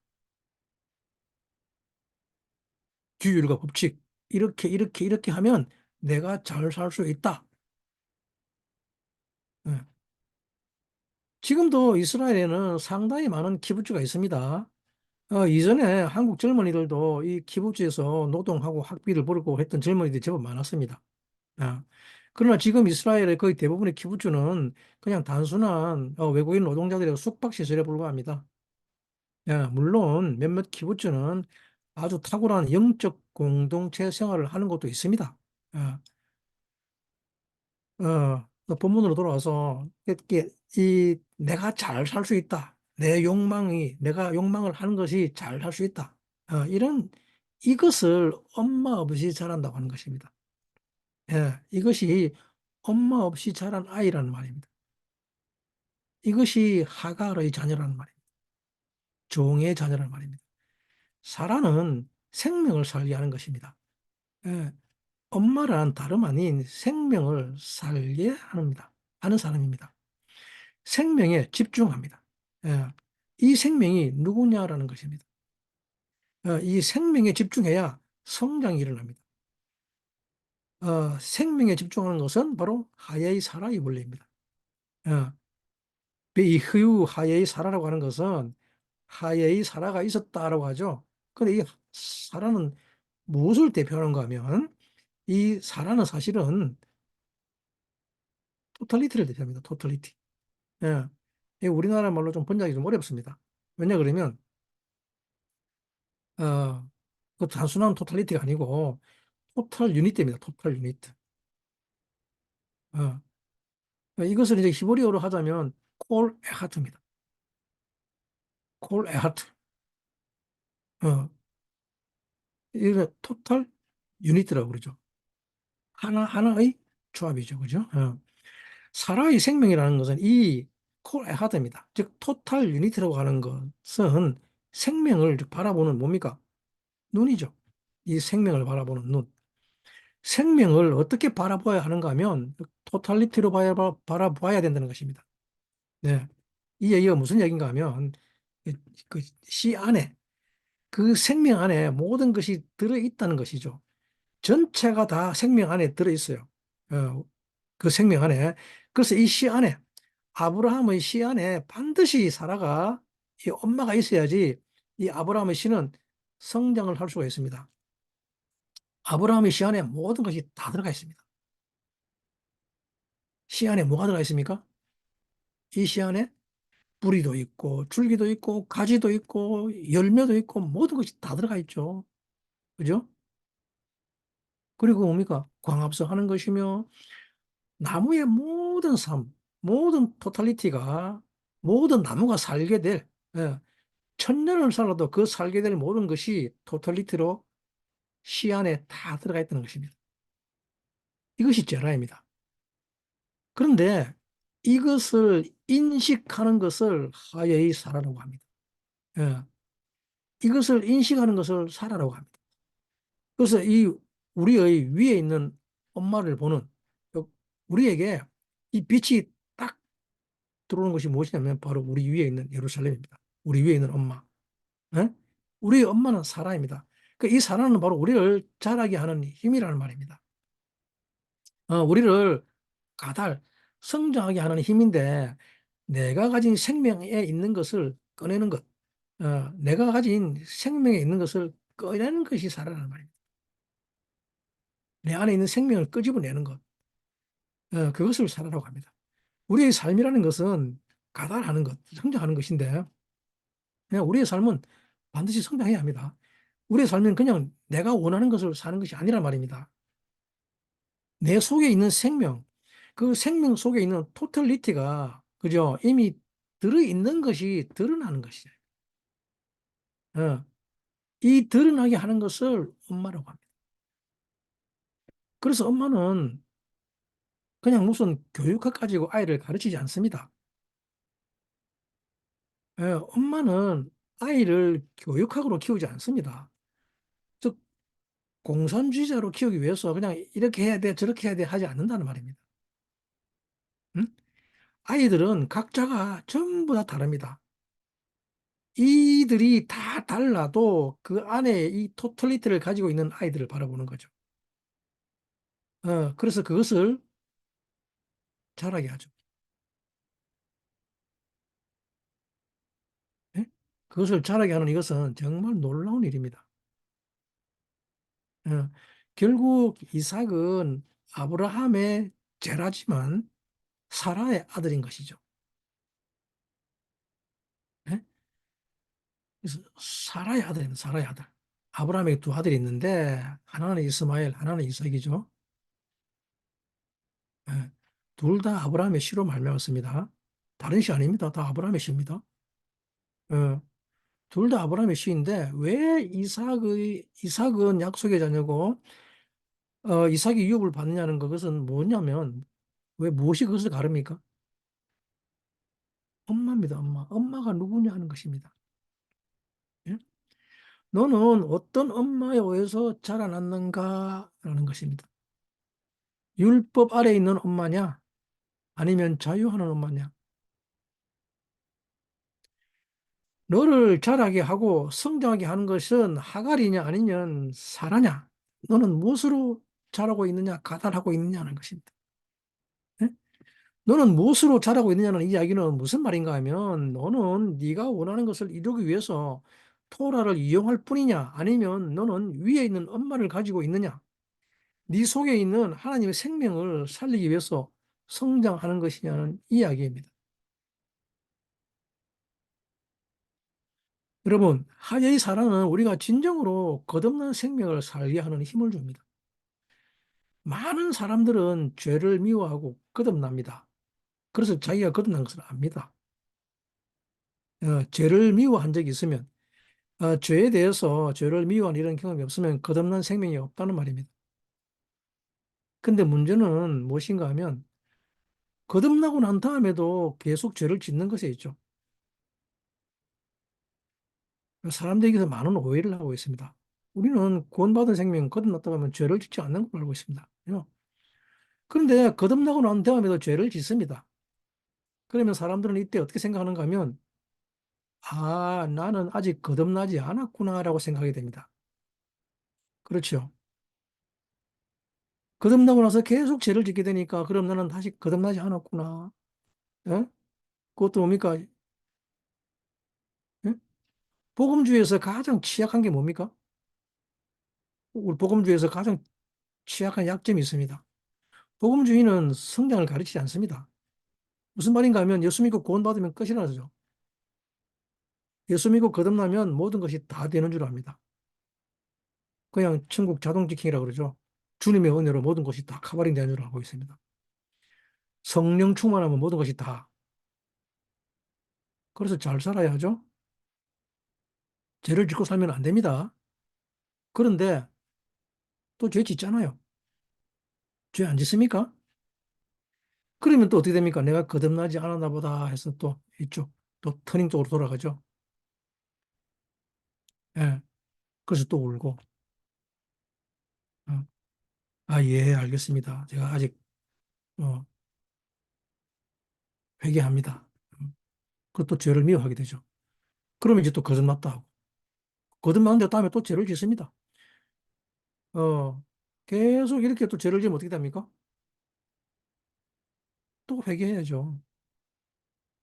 규율과 법칙. 이렇게, 이렇게, 이렇게 하면 내가 잘 살 수 있다. 예. 지금도 이스라엘에는 상당히 많은 키부츠가 있습니다. 이전에 한국 젊은이들도 이 키부츠에서 노동하고 학비를 벌고 했던 젊은이들이 제법 많았습니다. 아, 그러나 지금 이스라엘의 거의 대부분의 키부츠는 그냥 단순한 외국인 노동자들의 숙박시설에 불과합니다. 물론 몇몇 키부츠는 아주 탁월한 영적 공동체 생활을 하는 것도 있습니다. 아, 또 본문으로 돌아와서 이렇게 이 내가 잘 살 수 있다. 내가 욕망을 하는 것이 잘 살 수 있다. 이런 이것을 엄마 없이 자란다고 하는 것입니다. 이것이 엄마 없이 자란 아이라는 말입니다. 이것이 하갈의 자녀라는 말입니다. 종의 자녀라는 말입니다. 사라는 생명을 살게 하는 것입니다. 예, 엄마란 다름 아닌 생명을 살게 하는 사람입니다. 생명에 집중합니다. 예, 이 생명이 누구냐라는 것입니다. 이 생명에 집중해야 성장이 일어납니다. 생명에 집중하는 것은 바로 하야의 사라의 원리입니다. 어, 이 흐유 하야의 사라라고 하는 것은 하야의 사라가 있었다라고 하죠. 근데 이 사라는 무엇을 대표하는가 하면 이 사라는 사실은 토탈리티를 대표합니다. 토탈리티. 예. 이 우리나라 말로 좀 번역이 좀 어렵습니다. 왜냐 그러면 어, 그 단순한 토탈리티가 아니고 토탈 유니트입니다. 토탈 유니트. 어. 이것을 이제 히브리어로 하자면 콜 에하트입니다. 콜 에하트. 어. 이게 토탈 유니트라고 그러죠. 하나의 조합이죠. 그죠? 사라의 생명이라는 것은 이 콜 에하드입니다. 즉 토탈 유니티라고 하는 것은 생명을 즉 바라보는 뭡니까? 눈이죠. 이 생명을 바라보는 눈. 생명을 어떻게 바라봐야 하는가 하면 토탈리티로 바라봐야 된다는 것입니다. 네. 이 얘기가 무슨 얘기인가 하면 그시 안에 그 생명 안에 모든 것이 들어있다는 것이죠. 전체가 다 생명 안에 들어있어요. 어, 그 생명 안에. 그래서 이 시 안에 아브라함의 시 안에 반드시 사라가 이 엄마가 있어야지 이 아브라함의 시는 성장을 할 수가 있습니다. 아브라함의 시 안에 모든 것이 다 들어가 있습니다. 시 안에 뭐가 들어가 있습니까? 이 시 안에 뿌리도 있고 줄기도 있고 가지도 있고 열매도 있고 모든 것이 다 들어가 있죠. 그죠? 그리고 뭡니까? 광합성하는 것이며 나무의 모든 삶, 모든 토탈리티가 모든 나무가 살게 될 예, 천년을 살아도 그 살게 될 모든 것이 토탈리티로 시 안에 다 들어가 있다는 것입니다. 이것이 제라입니다. 그런데 이것을 인식하는 것을 하여의 사라라고 합니다. 예, 이것을 인식하는 것을 사라라고 합니다. 그래서 이 우리의 위에 있는 엄마를 보는 우리에게 이 빛이 딱 들어오는 것이 무엇이냐면 바로 우리 위에 있는 예루살렘입니다. 우리 위에 있는 엄마. 예? 우리 엄마는 사라입니다. 이 사라는 바로 우리를 자라게 하는 힘이라는 말입니다. 우리를 성장하게 하는 힘인데 내가 가진 생명에 있는 것을 꺼내는 것, 내가 가진 생명에 있는 것을 꺼내는 것이 사라는 말입니다. 내 안에 있는 생명을 끄집어내는 것, 그것을 사라라고 합니다. 우리의 삶이라는 것은 가달하는 것, 성장하는 것인데 그냥 우리의 삶은 반드시 성장해야 합니다. 우리의 삶은 그냥 내가 원하는 것을 사는 것이 아니란 말입니다. 내 속에 있는 생명, 그 생명 속에 있는 토탈리티가 그죠? 이미 들어있는 것이 드러나는 것이죠. 어, 이 드러나게 하는 것을 엄마라고 합니다. 그래서 엄마는 그냥 무슨 교육학 가지고 아이를 가르치지 않습니다. 예, 엄마는 아이를 교육학으로 키우지 않습니다. 즉, 공산주의자로 키우기 위해서 그냥 이렇게 해야 돼, 저렇게 해야 돼 하지 않는다는 말입니다. 응? 아이들은 각자가 전부 다 다릅니다. 이들이 다 달라도 그 안에 이 토털리티를 가지고 있는 아이들을 바라보는 거죠. 그래서 그것을 잘하게 하죠. 예? 그것을 잘하게 하는 이것은 정말 놀라운 일입니다. 어, 결국 이삭은 아브라함의 제라지만 사라의 아들인 것이죠. 예? 그래서 사라의 아들입니다. 사라의 아들. 아브라함에게 두 아들이 있는데 하나는 이스마엘, 하나는 이삭이죠. 예. 둘 다 아브라함의 씨로 말미암았습니다. 다른 씨 아닙니다. 다 아브라함의 씨입니다. 예. 둘 다 아브라함의 씨인데 왜 이삭은 약속의 자녀고 이삭이 유업을 받느냐는 그것은 뭐냐면 왜 무엇이 그것을 가릅니까? 엄마입니다. 엄마. 엄마가 누구냐 하는 것입니다. 예? 너는 어떤 엄마에 의해서 자라났는가라는 것입니다. 율법 아래 있는 엄마냐? 아니면 자유하는 엄마냐? 너를 자라게 하고 성장하게 하는 것은 하갈이냐 아니면 사라냐? 너는 무엇으로 자라고 있느냐, 가달하고 있느냐는 것입니다. 예? 너는 무엇으로 자라고 있느냐는 이야기는 무슨 말인가 하면 너는 네가 원하는 것을 이루기 위해서 토라를 이용할 뿐이냐 아니면 너는 위에 있는 엄마를 가지고 있느냐 네 속에 있는 하나님의 생명을 살리기 위해서 성장하는 것이냐는 이야기입니다. 여러분, 하나의 사랑은 우리가 진정으로 거듭난 생명을 살게 하는 힘을 줍니다. 많은 사람들은 죄를 미워하고 거듭납니다. 그래서 자기가 거듭난 것을 압니다. 죄를 미워한 적이 있으면, 죄에 대해서 죄를 미워한 이런 경험이 없으면 거듭난 생명이 없다는 말입니다. 근데 문제는 무엇인가 하면, 거듭나고 난 다음에도 계속 죄를 짓는 것에 있죠. 사람들에게서 많은 오해를 하고 있습니다. 우리는 구원받은 생명 거듭났다고 하면 죄를 짓지 않는 걸로 알고 있습니다. 그런데 거듭나고 난 다음에도 죄를 짓습니다. 그러면 사람들은 이때 어떻게 생각하는가 하면, 아, 나는 아직 거듭나지 않았구나라고 생각하게 됩니다. 그렇죠. 거듭나고 나서 계속 죄를 짓게 되니까, 그럼 나는 다시 거듭나지 않았구나. 예? 그것도 뭡니까? 예? 복음주의에서 가장 취약한 게 뭡니까? 우리 복음주의에서 가장 취약한 약점이 있습니다. 복음주의는 성장을 가르치지 않습니다. 무슨 말인가 하면 예수 믿고 구원받으면 끝이라죠. 예수 믿고 거듭나면 모든 것이 다 되는 줄 압니다. 그냥 천국 자동 직행이라고 그러죠. 주님의 은혜로 모든 것이 다 커버링 되는 줄 알고 있습니다. 성령 충만하면 모든 것이 다. 그래서 잘 살아야 하죠. 죄를 짓고 살면 안 됩니다. 그런데 또 죄 짓잖아요. 죄 안 짓습니까? 그러면 또 어떻게 됩니까? 내가 거듭나지 않았나 보다 해서 또 이쪽, 또 터닝 쪽으로 돌아가죠. 예. 그래서 또 울고. 어. 아, 예, 알겠습니다. 제가 아직, 어, 회개합니다. 그것도 죄를 미워하게 되죠. 그러면 이제 또 거듭났다 하고. 거듭났는데 다음에 또 죄를 짓습니다. 어, 계속 이렇게 또 죄를 지으면 어떻게 됩니까? 또 회개해야죠.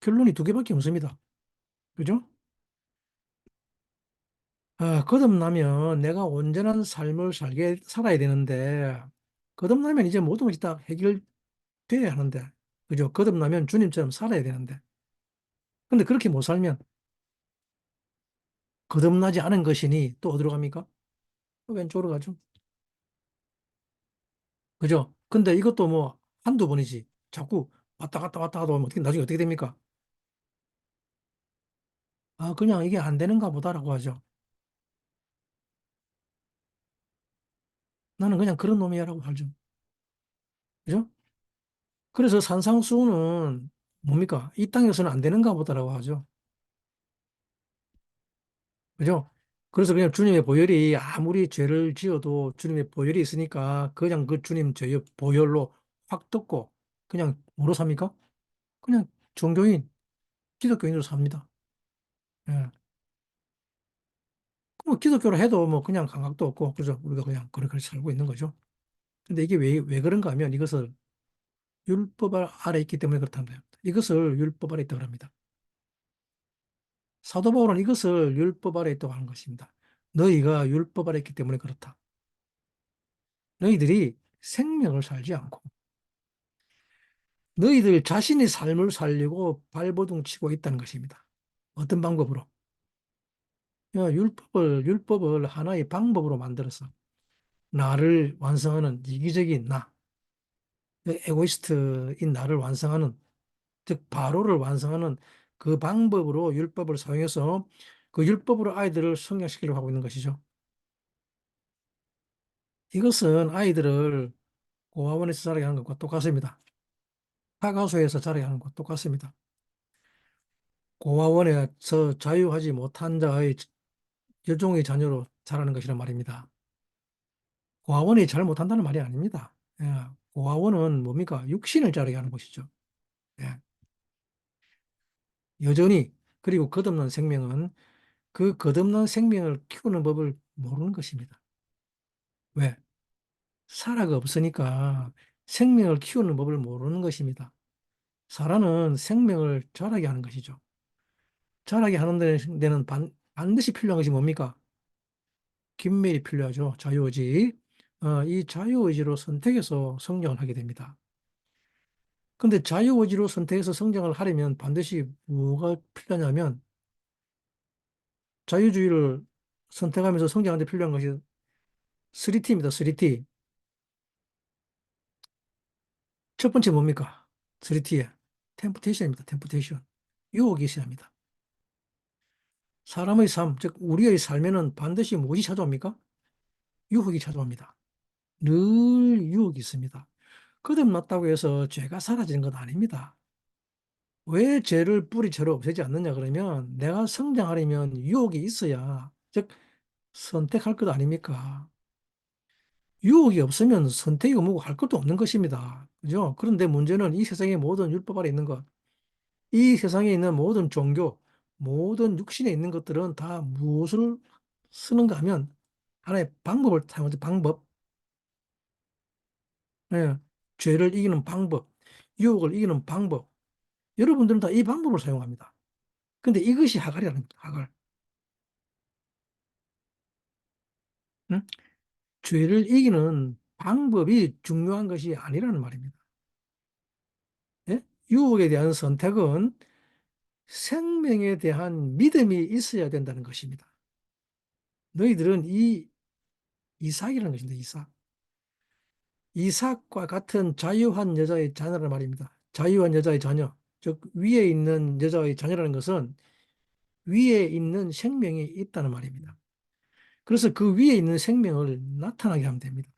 결론이 두 개밖에 없습니다. 그죠? 거듭나면 내가 온전한 삶을 살아야 되는데, 거듭나면 이제 모든 것이 다 해결돼야 하는데, 그죠? 거듭나면 주님처럼 살아야 되는데. 근데 그렇게 못 살면, 거듭나지 않은 것이니 또 어디로 갑니까? 또 왼쪽으로 가죠. 그죠? 근데 이것도 뭐 한두 번이지. 자꾸 왔다 갔다 왔다 하다 보면 나중에 어떻게 됩니까? 아, 그냥 이게 안 되는가 보다라고 하죠. 나는 그냥 그런 놈이야라고 하죠. 그죠? 그래서 산상수훈은 뭡니까? 이 땅에서는 안 되는가 보다라고 하죠. 그죠? 그래서 그냥 주님의 보혈이 아무리 죄를 지어도 주님의 보혈이 있으니까 그냥 그 주님 죄의 보혈로 확 덮고 그냥 뭐로 삽니까? 그냥 종교인, 기독교인으로 삽니다. 예. 뭐 기독교로 해도 뭐 그냥 감각도 없고 그죠? 우리가 그냥 그렇게 살고 있는 거죠. 근데 이게 왜 그런가 하면 이것을 율법 아래 있기 때문에 그렇답니다. 이것을 율법 아래 있다고 합니다. 사도 바울은 이것을 율법 아래 있다고 하는 것입니다. 너희가 율법 아래 있기 때문에 그렇다. 너희들이 생명을 살지 않고 너희들 자신의 삶을 살려고 발버둥 치고 있다는 것입니다. 어떤 방법으로? 율법을 하나의 방법으로 만들어서 나를 완성하는 이기적인 나, 에고이스트인 나를 완성하는, 즉, 바로를 완성하는 그 방법으로 율법을 사용해서 그 율법으로 아이들을 성장시키려고 하고 있는 것이죠. 이것은 아이들을 고아원에서 자라게 하는 것과 똑같습니다. 파가소에서 자라게 하는 것과 똑같습니다. 고아원에서 자유하지 못한 자의 여종의 자녀로 자라는 것이란 말입니다. 고아원이 잘 못한다는 말이 아닙니다. 예, 고아원은 뭡니까? 육신을 자라게 하는 것이죠. 예, 여전히 그리고 거듭난 생명은 그 거듭난 생명을 키우는 법을 모르는 것입니다. 왜? 사라가 없으니까 생명을 키우는 법을 모르는 것입니다. 사라는 생명을 자라게 하는 것이죠. 자라게 하는 데는 반드시 필요한 것이 뭡니까? 긴밀히 필요하죠. 자유의지. 이 자유의지로 선택해서 성장을 하게 됩니다. 근데 자유의지로 선택해서 성장을 하려면 반드시 뭐가 필요하냐면 자유주의를 선택하면서 성장하는데 필요한 것이 3T입니다. 3T. 첫 번째 뭡니까? 3T에 템프테이션입니다. 템프테이션. 유혹이 있어야 합니다. 사람의 삶, 즉 우리의 삶에는 반드시 무엇이 찾아옵니까? 유혹이 찾아옵니다. 늘 유혹이 있습니다. 거듭났다고 해서 죄가 사라지는 건 아닙니다. 왜 죄를 뿌리채로 없애지 않느냐 그러면 내가 성장하려면 유혹이 있어야, 즉 선택할 것 아닙니까? 유혹이 없으면 선택이 뭐고 할 것도 없는 것입니다. 그죠? 그런데 문제는 이 세상의 모든 율법 아래 있는 것, 이 세상에 있는 모든 종교, 모든 육신에 있는 것들은 다 무엇을 쓰는가 하면 하나의 방법을 사용하죠. 방법. 예. 죄를 이기는 방법, 유혹을 이기는 방법. 여러분들은 다 이 방법을 사용합니다. 근데 이것이 하갈이라는 겁니다. 하갈. 응? 죄를 이기는 방법이 중요한 것이 아니라는 말입니다. 예? 유혹에 대한 선택은 생명에 대한 믿음이 있어야 된다는 것입니다. 너희들은 이삭이라는 것입니다. 이삭. 이삭과 같은 자유한 여자의 자녀란 말입니다. 자유한 여자의 자녀. 즉, 위에 있는 여자의 자녀라는 것은 위에 있는 생명이 있다는 말입니다. 그래서 그 위에 있는 생명을 나타나게 하면 됩니다.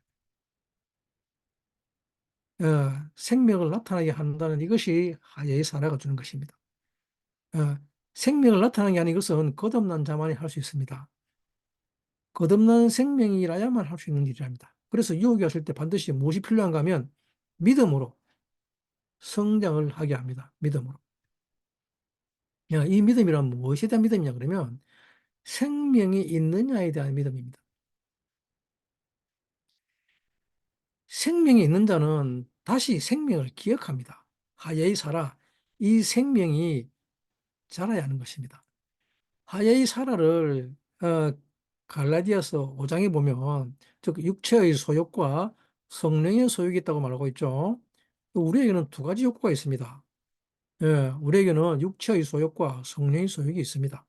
생명을 나타나게 한다는 이것이 하야의 사라가 주는 것입니다. 어, 생명을 나타나게 하는 것은 거듭난 자만이 할 수 있습니다. 거듭난 생명이라야만 할 수 있는 일이랍니다. 그래서 유혹이 왔을 때 반드시 무엇이 필요한가 하면 믿음으로 성장을 하게 합니다. 믿음으로. 이 믿음이란 무엇에 대한 믿음이냐 그러면 생명이 있느냐에 대한 믿음입니다. 생명이 있는 자는 다시 생명을 기억합니다. 하야이 살아. 이 생명이 자라야 하는 것입니다. 하야이 사라를 갈라디아서 5장에 보면 즉 육체의 소욕과 성령의 소욕이 있다고 말하고 있죠. 우리에게는 두 가지 욕구가 있습니다. 예, 우리에게는 육체의 소욕과 성령의 소욕이 있습니다.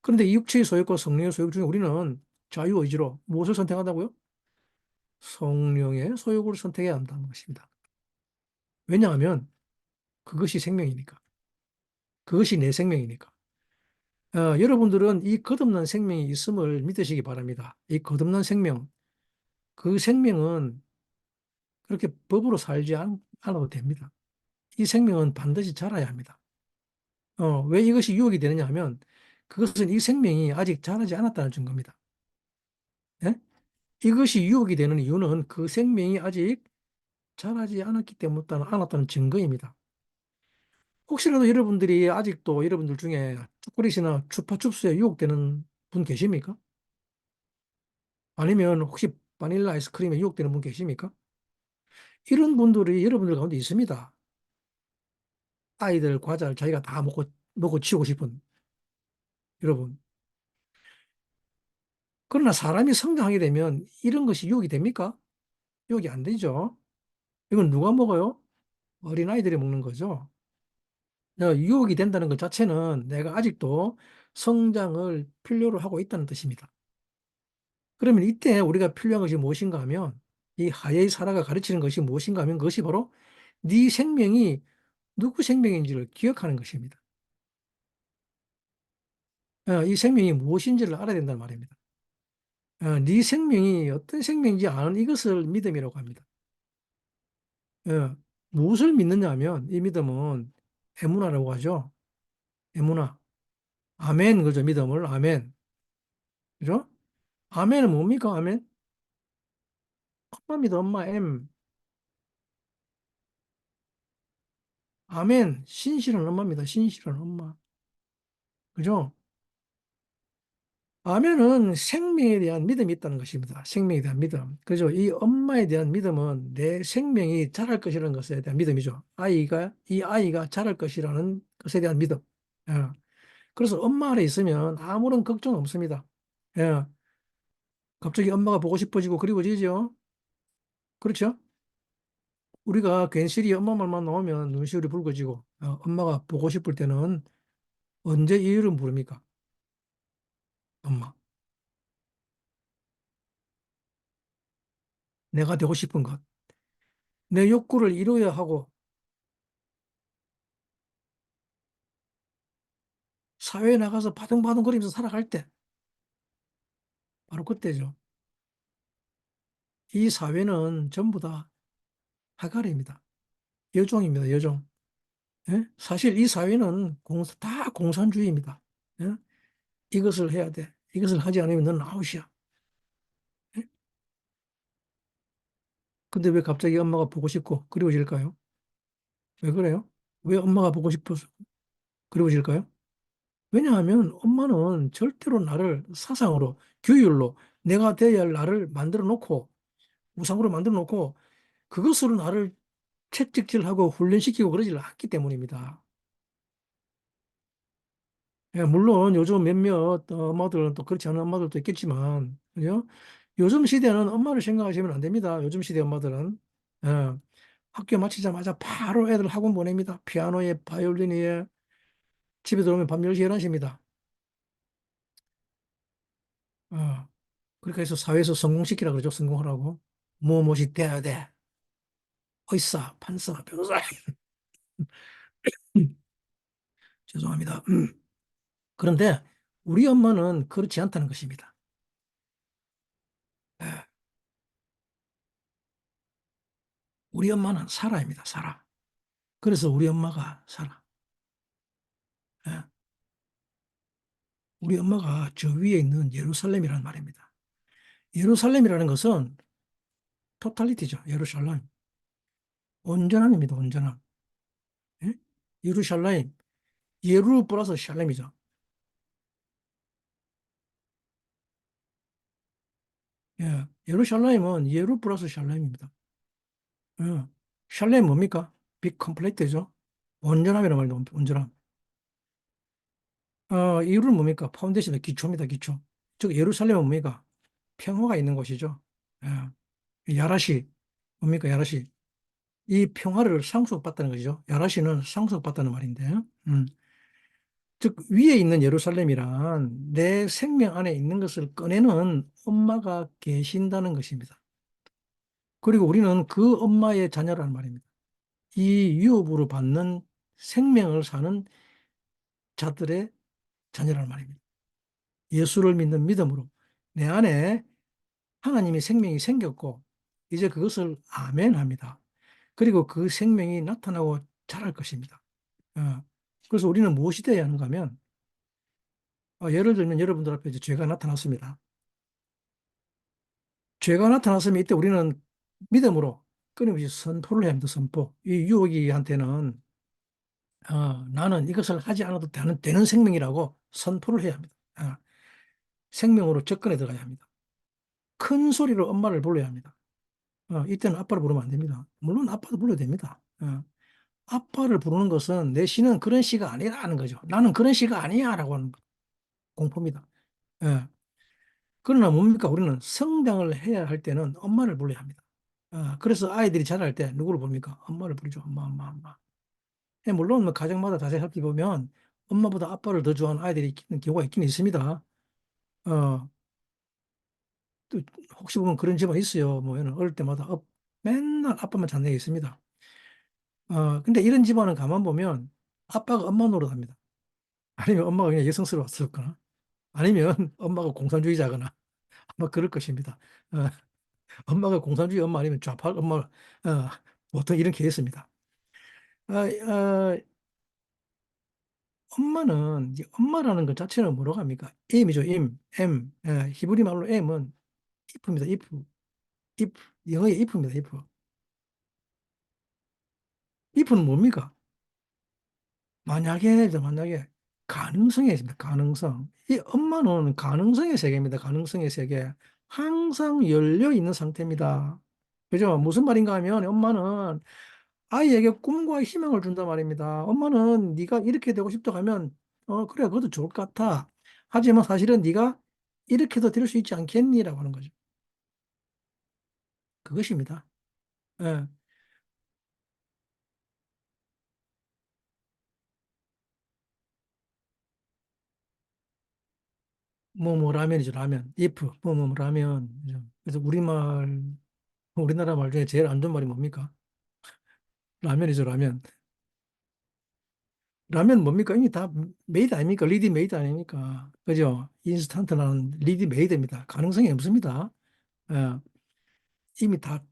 그런데 이 육체의 소욕과 성령의 소욕 중에 우리는 자유의지로 무엇을 선택한다고요? 성령의 소욕을 선택해야 한다는 것입니다. 왜냐하면 그것이 생명이니까. 그것이 내 생명이니까. 여러분들은 이 거듭난 생명이 있음을 믿으시기 바랍니다. 이 거듭난 생명, 그 생명은 그렇게 법으로 살지 않아도 됩니다. 이 생명은 반드시 자라야 합니다. 왜 이것이 유혹이 되느냐 하면 그것은 이 생명이 아직 자라지 않았다는 증거입니다. 예? 이것이 유혹이 되는 이유는 그 생명이 아직 자라지 않았기 때문에 않았다는 증거입니다. 혹시라도 여러분들이 아직도 여러분들 중에 초콜릿이나 추파춥스에 유혹되는 분 계십니까? 아니면 혹시 바닐라 아이스크림에 유혹되는 분 계십니까? 이런 분들이 여러분들 가운데 있습니다. 아이들 과자를 자기가 다 먹고 치우고 싶은 여러분. 그러나 사람이 성장하게 되면 이런 것이 유혹이 됩니까? 유혹이 안 되죠. 이건 누가 먹어요? 어린아이들이 먹는 거죠. 유혹이 된다는 것 자체는 내가 아직도 성장을 필요로 하고 있다는 뜻입니다. 그러면 이때 우리가 필요한 것이 무엇인가 하면 이 하예의 사라가 가르치는 것이 무엇인가 하면 그것이 바로 네 생명이 누구 생명인지를 기억하는 것입니다. 이 생명이 무엇인지를 알아야 된다는 말입니다. 네 생명이 어떤 생명인지 아는 이것을 믿음이라고 합니다. 어, 무엇을 믿느냐 하면 이 믿음은 에무나라고 하죠. 에무나. 아멘, 그죠? 믿음을 아멘. 그죠? 아멘은 뭡니까? 아멘? 엄마입니다. 엄마, 엠. 아멘. 신실한 엄마입니다. 신실한 엄마. 그죠? 아멘은 생명에 대한 믿음이 있다는 것입니다. 생명에 대한 믿음. 그죠? 이 엄마에 대한 믿음은 내 생명이 자랄 것이라는 것에 대한 믿음이죠. 이 아이가 자랄 것이라는 것에 대한 믿음. 예. 그래서 엄마 안에 있으면 아무런 걱정 없습니다. 예. 갑자기 엄마가 보고 싶어지고 그리워지죠? 그렇죠? 우리가 괜시리 엄마 말만 나오면 눈시울이 붉어지고, 엄마가 보고 싶을 때는 언제 이유를 물습니까? 엄마. 내가 되고 싶은 것. 내 욕구를 이루어야 하고, 사회에 나가서 바둥바둥 거리면서 살아갈 때, 바로 그때죠. 이 사회는 전부 다 하갈입니다. 여종입니다, 여종. 예? 사실 이 사회는 다 공산주의입니다. 예? 이것을 해야 돼. 이것을 하지 않으면 넌 아웃이야. 예? 근데 왜 갑자기 엄마가 보고 싶고 그리워질까요? 왜 그래요? 왜 엄마가 보고 싶어서 그리워질까요? 왜냐하면 엄마는 절대로 나를 사상으로, 규율로, 내가 되어야 할 나를 만들어 놓고, 우상으로 만들어 놓고, 그것으로 나를 채찍질하고 훈련시키고 그러질 않기 때문입니다. 예, 물론 요즘 몇몇 엄마들은 또 그렇지 않은 엄마들도 있겠지만, 그죠? 요즘 시대는 엄마를 생각하시면 안 됩니다. 요즘 시대 엄마들은. 예, 학교 마치자마자 바로 애들 학원 보냅니다. 피아노에, 바이올린에, 집에 들어오면 밤 10시, 11시입니다. 어, 그렇게 해서 사회에서 성공시키라 그러죠. 성공하라고. 무엇이 돼야 돼. 의사, 판사, 변호사. 죄송합니다. 그런데 우리 엄마는 그렇지 않다는 것입니다. 예, 우리 엄마는 살아입니다. 살아. 그래서 우리 엄마가 살아. 예, 우리 엄마가 저 위에 있는 예루살렘이라는 말입니다. 예루살렘이라는 것은 토탈리티죠. 예루살렘. 온전함입니다. 온전함. 예? 예루살렘. 예루 플러스 샬렘이죠. 예, 예루살렘은 예루 플러스 샬렘입니다. 예. 샬렘 뭡니까? 빅 컴플레트죠. 온전함이란 말이죠. 온전함. 이유는 뭡니까? 파운데이션의 기초입니다. 기초. 즉 예루살렘은 뭡니까? 평화가 있는 곳이죠. 야라시 뭡니까? 야라시. 이 평화를 상속받다는 것이죠. 야라시는 상속받다는 말인데, 즉 위에 있는 예루살렘이란 내 생명 안에 있는 것을 꺼내는 엄마가 계신다는 것입니다. 그리고 우리는 그 엄마의 자녀라는 말입니다. 이 유업으로 받는 생명을 사는 자들의 자녀라는 말입니다. 예수를 믿는 믿음으로 내 안에 하나님의 생명이 생겼고 이제 그것을 아멘 합니다. 그리고 그 생명이 나타나고 잘할 것입니다. 그래서 우리는 무엇이 되어야 하는가 하면, 예를 들면 여러분들 앞에 이제 죄가 나타났습니다. 죄가 나타났으면 이때 우리는 믿음으로 끊임없이 선포를 해야 합니다. 선포. 이 유혹이한테는 나는 이것을 하지 않아도 되는 생명이라고 선포를 해야 합니다. 생명으로 접근해 들어가야 합니다. 큰 소리로 엄마를 불러야 합니다. 이때는 아빠를 부르면 안 됩니다. 물론 아빠도 불러야 됩니다. 아빠를 부르는 것은 내 시는 그런 시가 아니라는 거죠. 나는 그런 시가 아니야라고 하는 공포입니다. 예. 그러나 뭡니까? 우리는 성장을 해야 할 때는 엄마를 불러야 합니다. 그래서 아이들이 자랄 때 누구를 봅니까? 엄마를 부르죠. 엄마, 엄마, 엄마. 예, 물론 뭐 가정마다 자세히 살펴보면 엄마보다 아빠를 더 좋아하는 아이들이 있는 경우가 있긴 있습니다. 어, 또 혹시 보면 그런 집안 있어요. 뭐 얘는 어릴 때마다 맨날 아빠만 찾는 게 있습니다. 근데 이런 집안은 가만 보면 아빠가 엄마 노릇합니다. 아니면 엄마가 그냥 여성스러웠을거나 아니면 엄마가 공산주의자거나 아마 그럴 것입니다. 어, 엄마가 공산주의 엄마 아니면 좌파 엄마 보통 이런 케이스입니다. 아, 아, 엄마는 이제 엄마라는 것 자체는 뭐라고 합니까? 임이죠, 임, M. 히브리 말로 M은 if입니다, if. if. 영어의 if입니다, if. if는 뭡니까? 만약에 가능성이 있습니다. 가능성. 이 엄마는 가능성의 세계입니다. 가능성의 세계. 항상 열려 있는 상태입니다. 그죠? 무슨 말인가 하면 엄마는 아이에게 꿈과 희망을 준단 말입니다. 엄마는 네가 이렇게 되고 싶다고 하면 그래 그것도 좋을 것 같아. 하지만 사실은 네가 이렇게도 될 수 있지 않겠니라고 하는 거죠. 그것입니다. 예. 뭐 라면이죠 라면. if 뭐 라면. 그죠? 그래서 우리나라 말 중에 제일 안 좋은 말이 뭡니까? 라면이죠 라면. 라면 뭡니까? 이미 다 메이드 아닙니까? 리디 메이드 아닙니까? 그죠? 인스턴트라는 리디 메이드입니다. 가능성이 없습니다. 예. 이미 다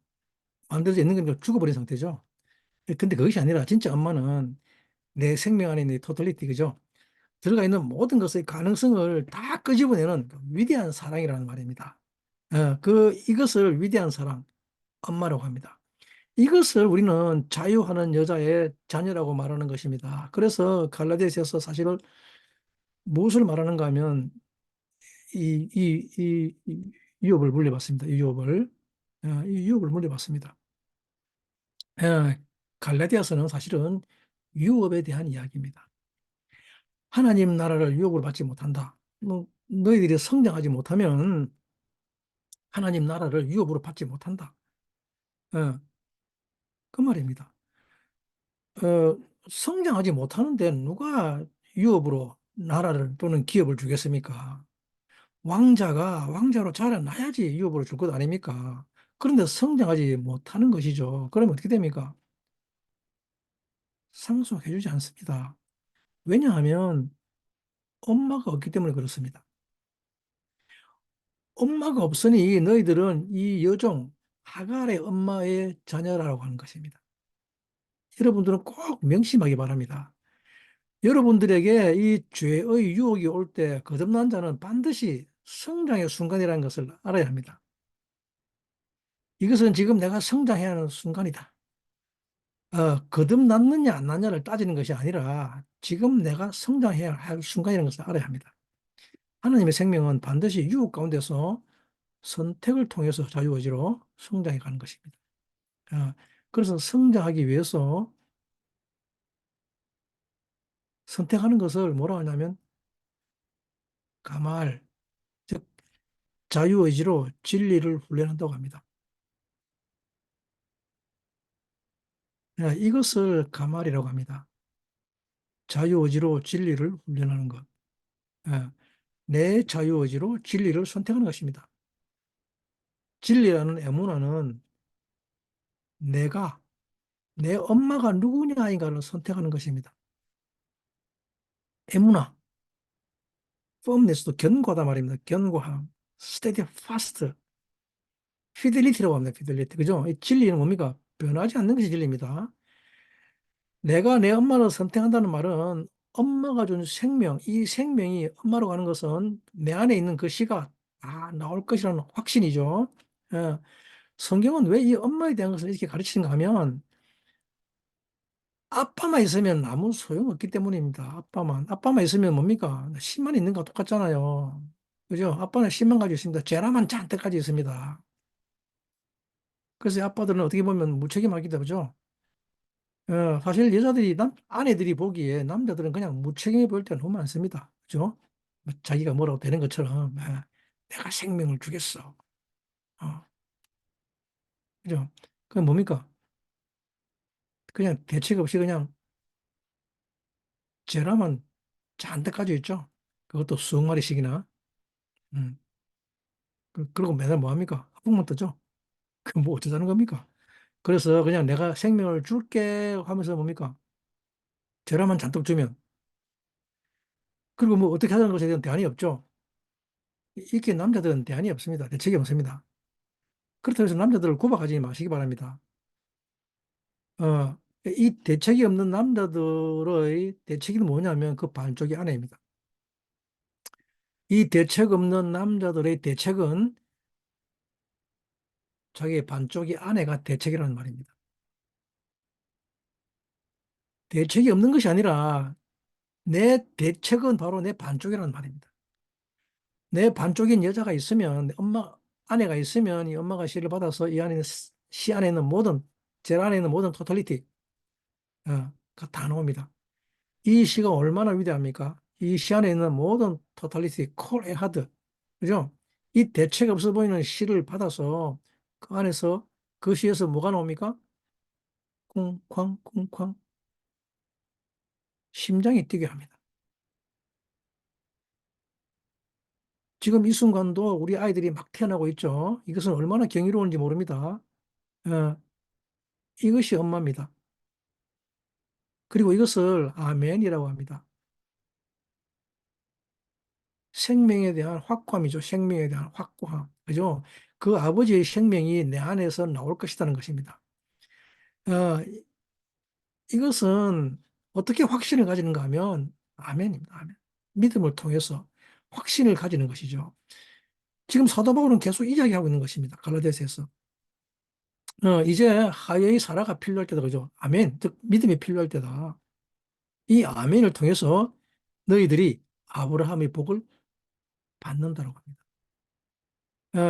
만들어져 있는 거니까 죽어버린 상태죠. 근데 그것이 아니라 진짜 엄마는 내 생명 안에 있는 토탈리티, 그죠? 들어가 있는 모든 것의 가능성을 다 끄집어내는 그 위대한 사랑이라는 말입니다. 이것을 위대한 사랑, 엄마라고 합니다. 이것을 우리는 자유하는 여자의 자녀라고 말하는 것입니다. 그래서 갈라디아서에서 사실은 무엇을 말하는가 하면 이 유업을 물려받습니다. 이 유업을. 이 유업을 물려받습니다. 갈라디아서는 사실은 유업에 대한 이야기입니다. 하나님 나라를 유업으로 받지 못한다. 너희들이 성장하지 못하면 하나님 나라를 유업으로 받지 못한다. 어, 그 말입니다. 어, 성장하지 못하는데 누가 유업으로 나라를 또는 기업을 주겠습니까? 왕자가 왕자로 자라나야지 유업으로 줄 것 아닙니까? 그런데 성장하지 못하는 것이죠. 그러면 어떻게 됩니까? 상속해주지 않습니다. 왜냐하면 엄마가 없기 때문에 그렇습니다. 엄마가 없으니 너희들은 이 여종 하갈의 엄마의 자녀라고 하는 것입니다. 여러분들은 꼭 명심하기 바랍니다. 여러분들에게 이 죄의 유혹이 올 때 거듭난 자는 반드시 성장의 순간이라는 것을 알아야 합니다. 이것은 지금 내가 성장해야 하는 순간이다. 거듭났느냐 안 났느냐를 따지는 것이 아니라 지금 내가 성장해야 할 순간이라는 것을 알아야 합니다. 하나님의 생명은 반드시 유혹 가운데서 선택을 통해서 자유의지로 성장해 가는 것입니다. 어, 그래서 성장하기 위해서 선택하는 것을 뭐라 하냐면 가말, 즉 자유의지로 진리를 훈련한다고 합니다. 이것을 가말이라고 합니다. 자유의지로 진리를 훈련하는 것. 예, 내 자유의지로 진리를 선택하는 것입니다. 진리라는 에무나는 내가 내 엄마가 누구냐인가를 선택하는 것입니다. 에무나, firmness도 견고하다 말입니다. 견고함, steadfast, fidelity라고 합니다. fidelity, 그죠? 이 진리는 뭡니까? 변하지 않는 것이 진리입니다. 내가 내 엄마를 선택한다는 말은 엄마가 준 생명, 이 생명이 엄마로 가는 것은 내 안에 있는 그 씨가 다 나올 것이라는 확신이죠. 예. 성경은 왜 이 엄마에 대한 것을 이렇게 가르치는가 하면 아빠만 있으면 아무 소용없기 때문입니다. 아빠만 있으면 뭡니까? 씨만 있는 거 똑같잖아요. 그죠? 아빠는 씨만 가지고 있습니다. 쟤라만 잔뜩 가지고 있습니다. 그래서 아빠들은 어떻게 보면 무책임하기도 하죠. 사실 여자들이, 아내들이 보기에 남자들은 그냥 무책임해 보일 때가 너무 많습니다. 그죠? 뭐 자기가 뭐라고 되는 것처럼, 내가 생명을 주겠어. 어, 그죠? 그건 뭡니까? 그냥 대책 없이 그냥 쟤라만 잔뜩 가지고 있죠. 그것도 수억 마리씩이나. 음. 그리고 맨날 뭐 합니까? 아프면 뜨죠? 그 뭐 어쩌자는 겁니까? 그래서 그냥 내가 생명을 줄게 하면서 뭡니까? 쟤라만 잔뜩 주면. 그리고 뭐 어떻게 하자는 것에 대한 대안이 없죠. 이렇게 남자들은 대안이 없습니다. 대책이 없습니다. 그렇다고 해서 남자들을 구박하지 마시기 바랍니다. 이 대책이 없는 남자들의 대책이 뭐냐면 그 반쪽이 아내입니다. 이 대책 없는 남자들의 대책은 자기의 반쪽이 아내가 대책이라는 말입니다. 대책이 없는 것이 아니라 내 대책은 바로 내 반쪽이라는 말입니다. 내 반쪽인 여자가 있으면, 아내가 있으면 이 엄마가 씨를 받아서 이 안에, 씨 안에 있는 모든, 제 안에 있는 모든 토탈리티, 다 나옵니다. 이 시가 얼마나 위대합니까? 이 시 안에 있는 모든 토탈리티, 콜, 에, 하드. 그죠? 이 대책 없어 보이는 시를 받아서 그 안에서 그 시에서 뭐가 나옵니까? 쿵쾅, 쿵쾅. 심장이 뛰게 합니다. 지금 이 순간도 우리 아이들이 막 태어나고 있죠. 이것은 얼마나 경이로운지 모릅니다. 어, 이것이 엄마입니다. 그리고 이것을 아멘이라고 합니다. 생명에 대한 확고함이죠. 생명에 대한 확고함. 그죠? 그 아버지의 생명이 내 안에서 나올 것이라는 것입니다. 어, 이것은 어떻게 확신을 가지는가 하면 아멘입니다. 아멘. 믿음을 통해서 확신을 가지는 것이죠. 지금 사도 바울은 계속 이야기하고 있는 것입니다. 갈라디아서에서. 이제 하여의 사라가 필요할 때다. 그죠? 아멘. 즉 믿음이 필요할 때다. 이 아멘을 통해서 너희들이 아브라함의 복을 받는다고 합니다.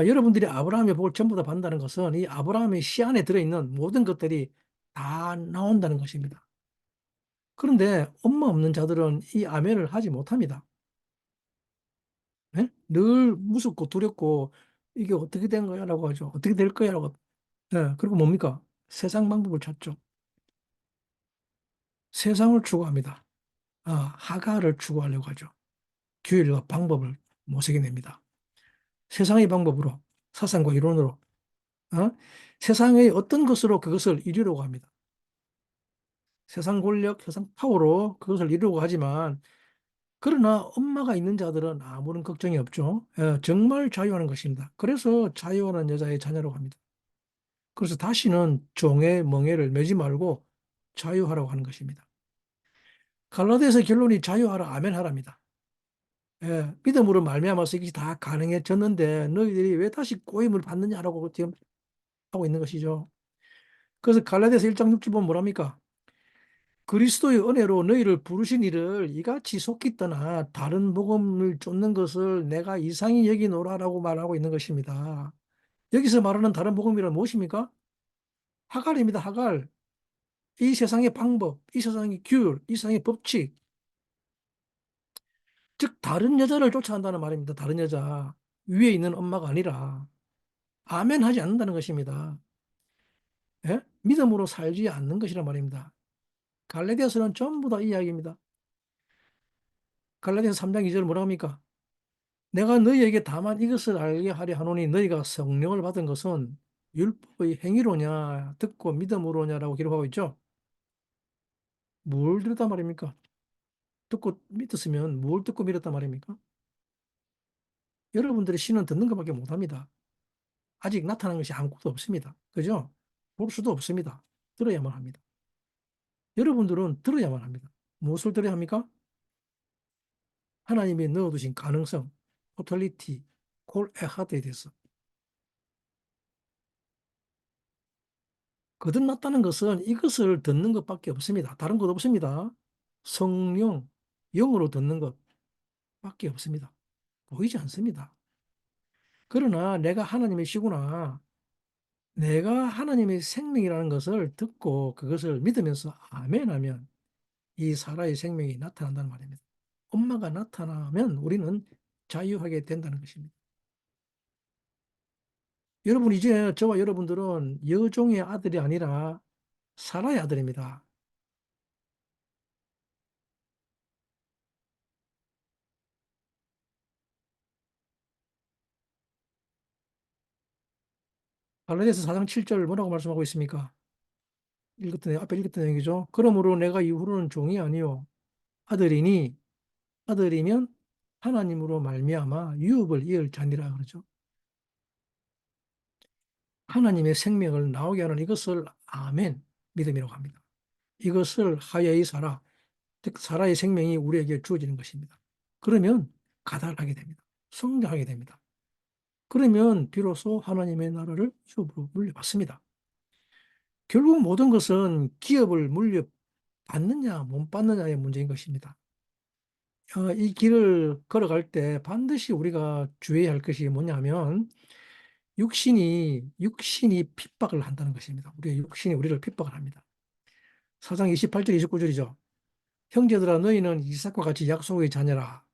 여러분들이 아브라함의 복을 전부 다 받는다는 것은 이 아브라함의 씨 안에 들어있는 모든 것들이 다 나온다는 것입니다. 그런데 엄마 없는 자들은 이 아멘을 하지 못합니다. 예? 늘 무섭고 두렵고 이게 어떻게 된 거야라고 하죠. 어떻게 될 거야라고. 그리고 뭡니까? 세상 방법을 찾죠. 세상을 추구합니다. 하가를 추구하려고 하죠. 규율과 방법을 모색해 냅니다. 세상의 방법으로, 사상과 이론으로, 어? 세상의 어떤 것으로 그것을 이루려고 합니다. 세상 권력, 세상 파워로 그것을 이루려고 하지만, 그러나 엄마가 있는 자들은 아무런 걱정이 없죠. 정말 자유하는 것입니다. 그래서 자유하는 여자의 자녀라고 합니다. 그래서 다시는 종의 멍에를 매지 말고 자유하라고 하는 것입니다. 갈라디아서 결론이 자유하라, 아멘하랍니다. 믿음으로 말미암아서 이것이 다 가능해졌는데 너희들이 왜 다시 꼬임을 받느냐라고 지금 하고 있는 것이죠. 그래서 갈라디아서 1장 6절 보면 뭐랍니까? 그리스도의 은혜로 너희를 부르신 이를 이같이 속히 떠나 다른 복음을 쫓는 것을 내가 이상히 여기노라라고 말하고 있는 것입니다. 여기서 말하는 다른 복음이란 무엇입니까? 하갈입니다. 하갈. 이 세상의 방법, 이 세상의 규율, 이 세상의 법칙, 즉 다른 여자를 쫓아간다는 말입니다. 다른 여자. 위에 있는 엄마가 아니라 아멘 하지 않는다는 것입니다. 예? 믿음으로 살지 않는 것이란 말입니다. 갈라디아서는 전부 다 이 이야기입니다. 갈라디아서 3장 2절 뭐라고 합니까? 내가 너희에게 다만 이것을 알게 하려 하노니 너희가 성령을 받은 것은 율법의 행위로냐 듣고 믿음으로냐라고 기록하고 있죠. 뭘 들었단 말입니까? 듣고 믿었으면 뭘 듣고 믿었단 말입니까? 여러분들의 신은 듣는 것밖에 못합니다. 아직 나타난 것이 아무것도 없습니다. 그죠? 볼 수도 없습니다. 들어야만 합니다. 여러분들은 들어야만 합니다. 무엇을 들어야 합니까? 하나님이 넣어두신 가능성, 포털리티, 콜 에하드에 대해서. 거듭났다는 것은 이것을 듣는 것밖에 없습니다. 다른 것 없습니다. 성령, 영으로 듣는 것밖에 없습니다. 보이지 않습니다. 그러나 내가 하나님이시구나. 내가 하나님의 생명이라는 것을 듣고 그것을 믿으면서 아멘 하면 이 사라의 생명이 나타난다는 말입니다. 엄마가 나타나면 우리는 자유하게 된다는 것입니다. 여러분, 이제 저와 여러분들은 여종의 아들이 아니라 사라의 아들입니다. 갈라디아서 4장 7절 뭐라고 말씀하고 있습니까? 앞에 읽었던 내용이죠. 그러므로 내가 이후로는 종이 아니요 아들이니 아들이면 하나님으로 말미암아 유업을 이을 자니라 그러죠. 하나님의 생명을 나오게 하는 이것을 아멘 믿음이라고 합니다. 이것을 하야의 사라, 즉 사라의 생명이 우리에게 주어지는 것입니다. 그러면 가달하게 됩니다. 성장하게 됩니다. 그러면 비로소 하나님의 나라를 유업으로 물려받습니다. 결국 모든 것은 기업을 물려받느냐 못 받느냐의 문제인 것입니다. 이 길을 걸어갈 때 반드시 우리가 주의해야 할 것이 뭐냐면 육신이 핍박을 한다는 것입니다. 우리의 육신이 우리를 핍박을 합니다. 4장 28절 29절이죠. 형제들아 너희는 이삭과 같이 약속의 자녀라.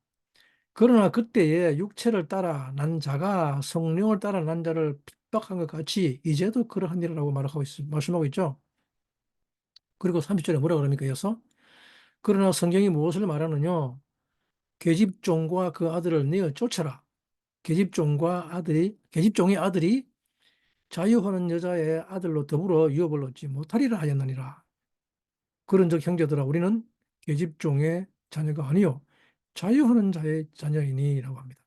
그러나 그때에 육체를 따라 난 자가 성령을 따라 난 자를 핍박한 것 같이 이제도 그러한 일이라고 말씀하고 있죠. 그리고 30절에 뭐라 그럽니까? 이어서 그러나 성경이 무엇을 말하느냐? 계집종과 그 아들을 내어 쫓아라. 계집종의 아들이 자유하는 여자의 아들로 더불어 유업을 얻지 못하리라 하였느니라. 그런즉 형제들아 우리는 계집종의 자녀가 아니요 자유하는 자의 자녀이니라고 합니다.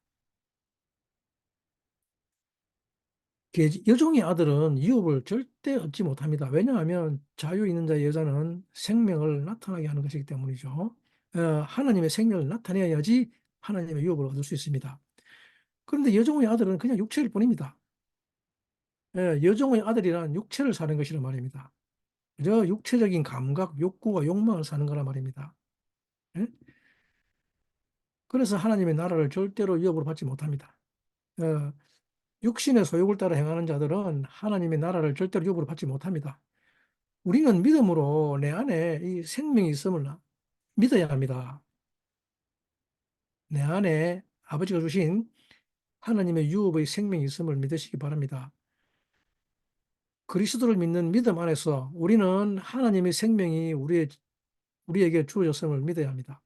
여종의 아들은 유업을 절대 얻지 못합니다. 왜냐하면 자유 있는 자의 여자는 생명을 나타나게 하는 것이기 때문이죠. 하나님의 생명을 나타내야지 하나님의 유업을 얻을 수 있습니다. 그런데 여종의 아들은 그냥 육체일 뿐입니다. 여종의 아들이란 육체를 사는 것이란 말입니다. 그저 육체적인 감각, 욕구와 욕망을 사는 거란 말입니다. 예? 그래서 하나님의 나라를 절대로 위협으로 받지 못합니다. 어, 육신의 소욕을 따라 행하는 자들은 하나님의 나라를 절대로 위협으로 받지 못합니다. 우리는 믿음으로 내 안에 이 생명이 있음을 믿어야 합니다. 내 안에 아버지가 주신 하나님의 유업의 생명이 있음을 믿으시기 바랍니다. 그리스도를 믿는 믿음 안에서 우리는 하나님의 생명이 우리에게 주어졌음을 믿어야 합니다.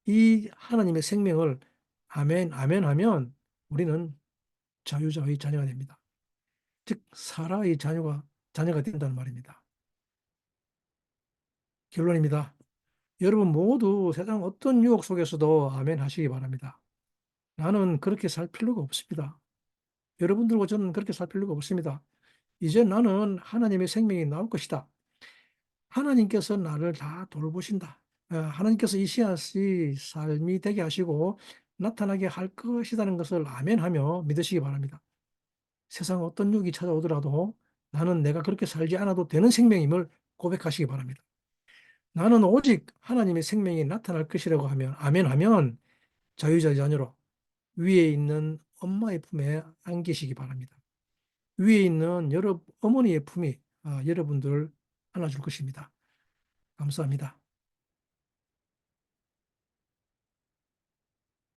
이 하나님의 생명을 아멘, 아멘 하면 우리는 자유자의 자녀가 됩니다. 즉, 사라의 자녀가 된다는 말입니다. 결론입니다. 여러분 모두 세상 어떤 유혹 속에서도 아멘 하시기 바랍니다. 나는 그렇게 살 필요가 없습니다. 여러분들과 저는 그렇게 살 필요가 없습니다. 이제 나는 하나님의 생명이 나올 것이다. 하나님께서 나를 다 돌보신다. 하나님께서 이 삶이 되게 하시고 나타나게 할 것이라는 것을 아멘하며 믿으시기 바랍니다. 세상 어떤 유혹이 찾아오더라도 나는 내가 그렇게 살지 않아도 되는 생명임을 고백하시기 바랍니다. 나는 오직 하나님의 생명이 나타날 것이라고 하면 아멘하면 자유자의 자녀로 위에 있는 엄마의 품에 안기시기 바랍니다. 위에 있는 어머니의 품이 여러분들을 안아줄 것입니다. 감사합니다.